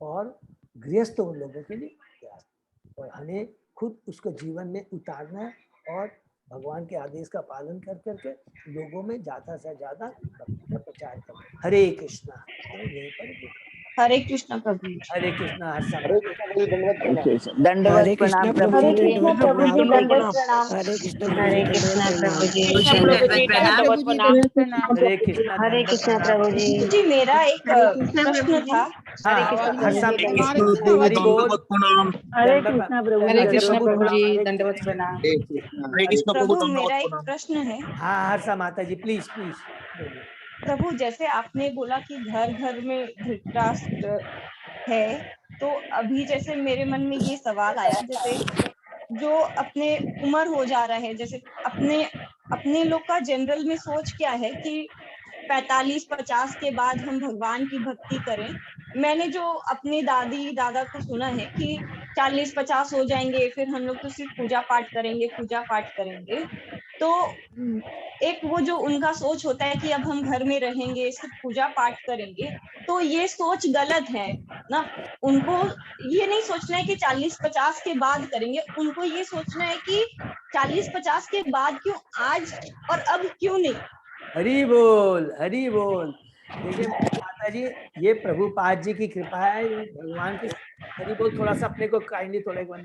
और गृहस्थ लोगों के लिए क्लास, और हमें खुद उसको जीवन में उतारना है और भगवान के आदेश का पालन कर करके लोगों में ज्यादा से ज्यादा भक्ति का प्रचार करना। हरे कृष्णा। तो यहीं पर हरे कृष्णा प्रभु जी। हरे कृष्णा। हर समय दंडवत प्रणाम प्रभु हरे जी। कृष्णा प्रभु जी, दंडवत प्रणाम। हरे कृष्ण हरे कृष्णा प्रभु जी। दंडवत प्रणाम। हरे कृष्णा। हरे कृष्णा प्रभु जी। जी। जी मेरा एक प्रश्न था। हाँ, हर समय हरि बोल। हरे कृष्णा प्रभु हरे जी। कृष्णा दंडवत प्रभु जी, प्रणाम। दंडवत प्रणाम। प्रभु मेरा एक प्रश्न है। हाँ हर्षा माता जी प्लीज बोलिए। प्रभु जैसे आपने बोला कि घर घर में धृतराष्ट्र है, तो अभी जैसे मेरे मन में ये सवाल आया, जैसे जो अपने उम्र हो जा रहा है, जैसे अपने लोग का जनरल में सोच क्या है कि 45-50 के बाद हम भगवान की भक्ति करें। मैंने जो अपने दादी दादा को सुना है कि 40-50 हो जाएंगे, फिर हम लोग तो सिर्फ पूजा पाठ करेंगे। तो एक वो जो उनका सोच होता है कि अब हम घर में रहेंगे, सिर्फ पूजा पाठ करेंगे, तो ये सोच गलत है ना। उनको ये नहीं सोचना है कि 40-50 के बाद करेंगे, उनको ये सोचना है कि 40-50 के बाद क्यों, आज और अब क्यों नहीं। हरि बोल, हरि बोल। देखिए माता जी, ये प्रभुपाद जी की कृपा है, भगवान की। हरि बोल। थोड़ा सा अपने को काइंडली थोड़ा एक बार,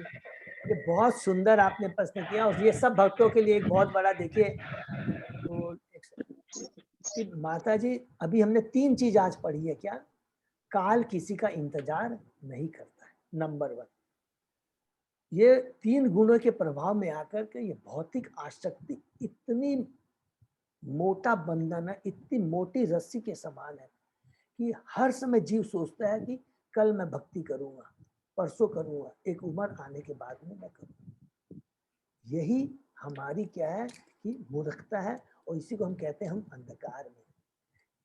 ये बहुत सुंदर आपने प्रश्न किया और ये सब भक्तों के लिए एक बहुत बड़ा, देखिए तो कि माता जी अभी हमने 3 चीज आज पढ़ी है। क्या? काल किसी का इंतजार नहीं करता है, नंबर 1। ये 3 गुणों के प्रभाव में आकर के ये भौतिक आसक्ति इतनी मोटा बंधन है, इतनी मोटी रस्सी के समान है कि हर समय जीव सोचता है कि कल मैं भक्ति करूंगा, परसों करूंगा, एक उम्र आने के बाद में मैं करूंगा। यही हमारी क्या है कि मूर्खता है और इसी को हम कहते हैं हम अंधकार में।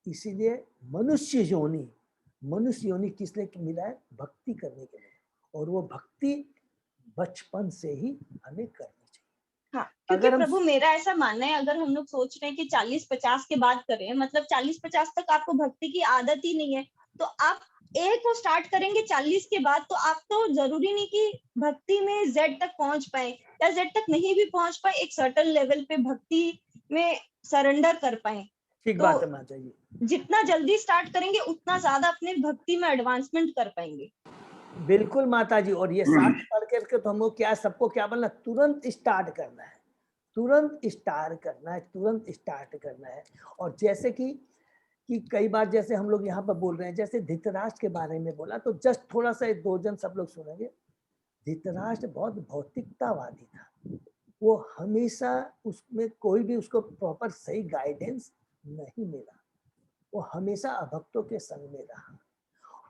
इसीलिए मनुष्य योनि किस लिए मिला है? भक्ति करने के लिए। और वो भक्ति बचपन से ही हमें करनी चाहिए। हाँ, क्योंकि अगर हम प्रभु मेरा ऐसा मानना है, अगर हम लोग सोच रहे हैं कि 40-50 के बाद करें, मतलब 40-50 तक आपको भक्ति की आदत ही नहीं है, तो आप ए को स्टार्ट करेंगे 40 के बाद, तो आप तो जरूरी नहीं कि भक्ति में जेड तक पहुंच पाए, या जेड तक नहीं भी पहुंच पाए, एक सर्टेन लेवल पे भक्ति में सरेंडर कर पाए। ठीक तो बात है माता जी, जितना जल्दी स्टार्ट करेंगे उतना ज्यादा अपने भक्ति में एडवांसमेंट कर पाएंगे। बिल्कुल माता जी। और ये साथ पढ़ करके तो हमको क्या, सबको क्या बोलना, तुरंत स्टार्ट करना है, तुरंत स्टार्ट करना है, तुरंत स्टार्ट करना है। और जैसे कि कई बार जैसे हम लोग यहाँ पर बोल रहे हैं, जैसे धृतराष्ट्र के बारे में बोला, तो जस्ट थोड़ा सा एक दो जन सब लोग सुनेंगे। धृतराष्ट्र बहुत भौतिकतावादी था, वो हमेशा उसमें कोई भी उसको प्रॉपर सही गाइडेंस नहीं मिला, वो हमेशा अभक्तों के संग में रहा।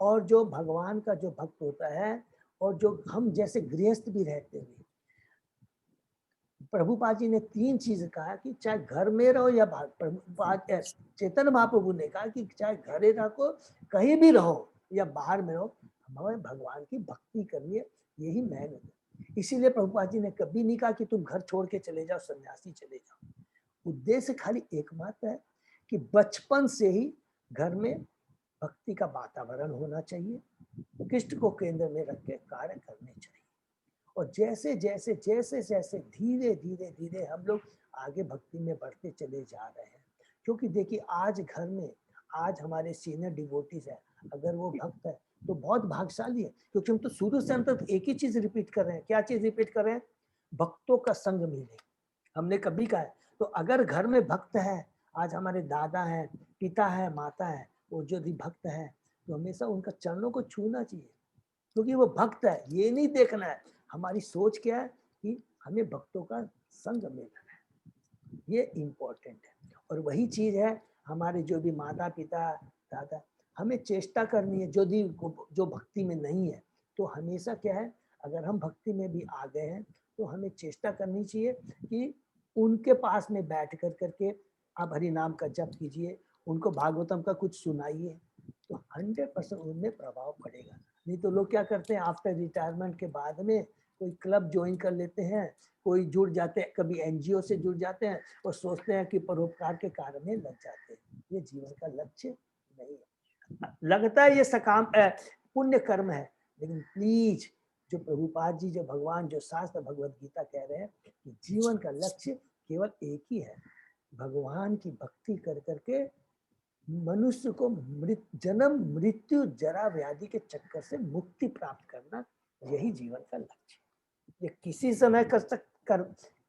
और जो भगवान का जो भक्त होता है, और जो हम जैसे गृहस्थ भी रहते हुए, प्रभुपाद जी ने 3 चीज कहा कि चाहे घर में रहो या बाहर, चेतन महाप्रभु ने कहा कि चाहे घरे रहो, कहीं भी रहो या बाहर में रहो, हमें भगवान की भक्ति करनी है, यही मैन है। इसीलिए प्रभुपाद जी ने कभी नहीं कहा कि तुम घर छोड़ के चले जाओ, सन्यासी चले जाओ। उद्देश्य खाली एकमात्र है कि बचपन से ही घर में भक्ति का वातावरण होना चाहिए, कृष्ण को केंद्र में रख के कार्य करने चाहिए। और जैसे जैसे जैसे जैसे धीरे धीरे धीरे हम लोग आगे भक्ति में बढ़ते चले जा रहे हैं, क्योंकि देखिए आज घर में, आज हमारे सीनियर डिवोटीज है, अगर वो भक्त है तो बहुत भाग्यशाली है, क्योंकि हम तो शुरू से अंत तक एक ही चीज रिपीट कर रहे हैं। क्या चीज रिपीट कर रहे हैं? भक्तों का संग मिले। हमने कभी कहा है, तो अगर घर में भक्त है, आज हमारे दादा है, पिता है, माता है, वो जो भी भक्त है, तो हमेशा उनका चरणों को छूना चाहिए, क्योंकि वो भक्त है। ये नहीं देखना है, हमारी सोच क्या है कि हमें भक्तों का संग मिलना है, ये इम्पोर्टेंट है। और वही चीज है हमारे जो भी माता पिता दादा, हमें चेष्टा करनी है, जो भक्ति में नहीं है, तो हमेशा क्या है, अगर हम भक्ति में भी आ गए हैं तो हमें चेष्टा करनी चाहिए कि उनके पास में बैठ कर करके आप हरि नाम का जप कीजिए, उनको भागवतम का कुछ सुनाइए, तो 100% उनमें प्रभाव पड़ेगा। नहीं तो लोग क्या करते हैं, आफ्टर रिटायरमेंट के बाद में कोई क्लब ज्वाइन कर लेते हैं, कोई जुड़ जाते हैं, कभी एनजीओ से जुड़ जाते हैं और सोचते हैं कि परोपकार के कार्य में लग जाते हैं। ये जीवन का लक्ष्य नहीं है। लगता है ये सकाम पुण्य कर्म है, लेकिन प्लीज जो प्रभुपाद जी, जो भगवान, जो शास्त्र भगवत गीता कह रहे हैं कि जीवन का लक्ष्य केवल एक ही है, भगवान की भक्ति कर करके मनुष्य को जन्म मृत्यु जरा व्याधि के चक्कर से मुक्ति प्राप्त करना, यही जीवन का लक्ष्य। ये किसी समय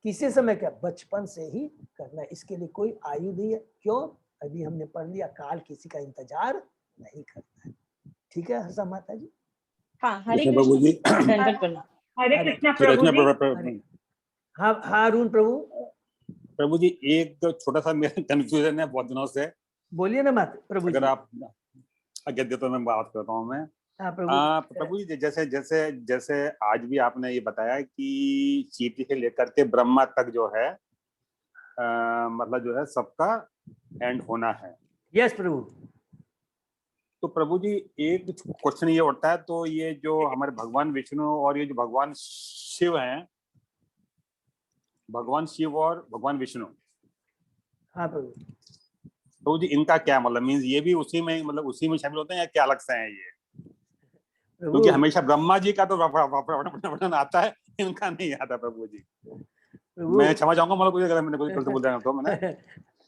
किसी समय क्या, बचपन से ही करना है, इसके लिए कोई आयु नहीं है। क्यों? अभी हमने पढ़ लिया, काल किसी का इंतजार नहीं करता है। ठीक है हर्षा माता जी? हाँ, हरे प्रभु जी, कृष्ण। हरे कृष्णा प्रभु जी। हाँ हाँ अरुण प्रभु। प्रभु जी एक तो छोटा सा मेरा कंफ्यूजन है बहुत दिनों से, बोलिए ना माता प्रभु जी। अगर आप आज्ञा दे तो मैं बात करता हूँ मैं। हाँ प्रभु जी, जैसे जैसे जैसे आज भी आपने ये बताया कि चीटी से लेकर के ब्रह्मा तक जो है मतलब जो है सबका एंड होना है। यस प्रभु। तो प्रभु जी एक क्वेश्चन ये उठता है, तो ये जो हमारे भगवान विष्णु और ये जो भगवान शिव हैं, भगवान शिव और भगवान विष्णु, हाँ प्रभु। प्रभु जी इनका क्या मतलब, मीन्स ये भी उसी में, मतलब उसी में शामिल होते हैं या क्या अलग से हैं ये? क्योंकि हमेशा ब्रह्मा जी का तो वर्णन आता है, इनका नहीं आता प्रभु जी। मैं क्षमा चाहूंगा, मतलब अगर मैंने कोई गलत बोल दिया तो मैंने।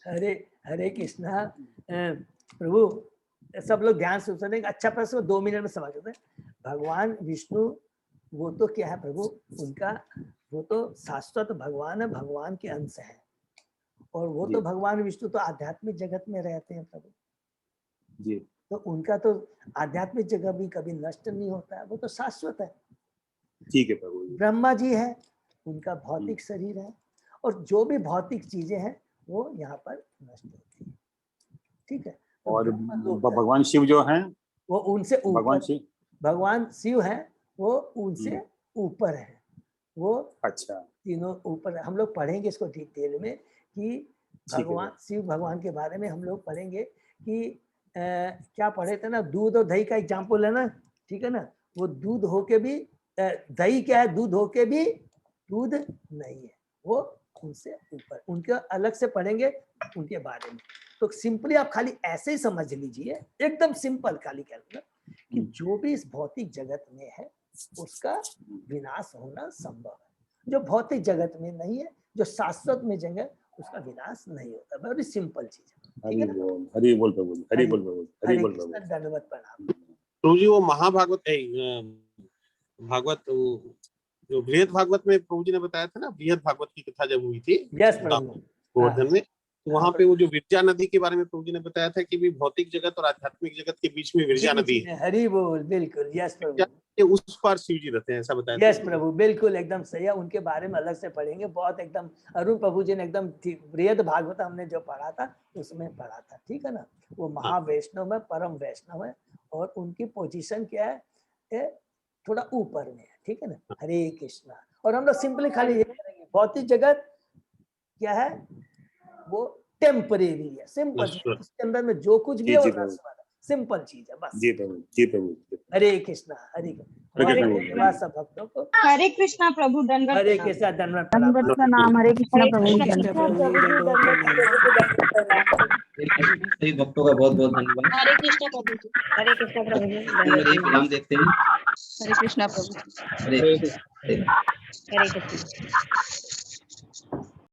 हरे हरे कृष्णा प्रभु, सब लोग ध्यान से सुने, अच्छा प्रश्न 2 मिनट में समझ लेते हैं। भगवान विष्णु वो तो क्या है प्रभु, उनका वो तो शाश्वत भगवान है, भगवान के अंश है। और वो तो भगवान विष्णु तो आध्यात्मिक जगत में रहते हैं प्रभु जी, तो उनका तो आध्यात्मिक जगह भी कभी नष्ट नहीं होता है, वो तो शाश्वत है। ठीक है प्रभु। ब्रह्मा जी है, उनका भौतिक शरीर है, और जो भी भौतिक चीजें हैं वो यहाँ पर नष्ट होती है। ठीक है। तो और भगवान शिव जो हैं वो उनसे ऊपर, भगवान शिव हैं वो उनसे ऊपर है, वो अच्छा तीनों ऊपर। हम लोग पढ़ेंगे इसको डिटेल में कि भगवान शिव भगवान के बारे में हम लोग पढ़ेंगे कि क्या पढ़े थे ना, दूध और दही का एग्जाम्पल है ना, ठीक है ना। वो दूध होके भी दही क्या है, दूध होके भी दूध नहीं है, वो उनसे ऊपर, उनके अलग से पढ़ेंगे उनके बारे में। तो सिंपली आप खाली ऐसे ही समझ लीजिए, एकदम सिंपल खाली कह लूंगा कि जो भी इस भौतिक जगत में है उसका विनाश होना संभव है। जो भौतिक जगत में नहीं है, जो शाश्वत में जगह, उसका विनाश नहीं होता। बड़ी सिंपल चीज है, ठीक है ना? हरि बोल प्रभु जी, हरि बोल प्रभु जी, हरि बोल प्रभु जी। दंडवत प्रणाम। प्रभु जी वो महाभागवत भागवत जो बृहद भागवत में प्रभु जी ने बताया था ना, बृहद भागवत की कथा जब हुई थी यस प्रभु, गोवर्धन में, तो वहाँ पे वो जो विरजा नदी के बारे में प्रभु जी ने बताया था कि भी भौतिक जगत और आध्यात्मिक जगत के बीच में विरजा नदी है। हरि बोल, बिल्कुल यस प्रभु, ये उस पार शिव जी रहते हैं, ऐसा बताया। यस प्रभु, बिल्कुल एकदम सही है। उनके बारे में अलग से पढ़ेंगे, बहुत एकदम अरुण प्रभु जी ने एकदम बृहद भागवत हमने जो पढ़ा था उसमें पढ़ा था, ठीक है ना? वो महावैष्णव है, परम वैष्णव है, और उनकी पोजीशन क्या है, थोड़ा ऊपर में है, ठीक है ना? हरे कृष्णा। और हम लोग सिंपली खाली ये करेंगे, भौतिक जगत क्या है, वो टेम्परेरी है, सिंपल। उसके अंदर में जो कुछ भी है वो नश्वर है, सिंपल चीज है बस। जी प्रभु, जी प्रभु। हरे कृष्णा, हरे कृष्णा। सब भक्तों को हरे कृष्णा प्रभु, दंडवत हरे प्रणाम। कृष्णा, दंडवत दंडवत प्रणाम। हरे कृष्णा प्रभु जी, हरे सभी भक्तों का बहुत बहुत धन्यवाद। कृष्णा प्रभु जी, हरे कृष्णा प्रभु जी, एक विराम देखते हैं। हरे कृष्णा प्रभु, हरे हरे कृष्णा।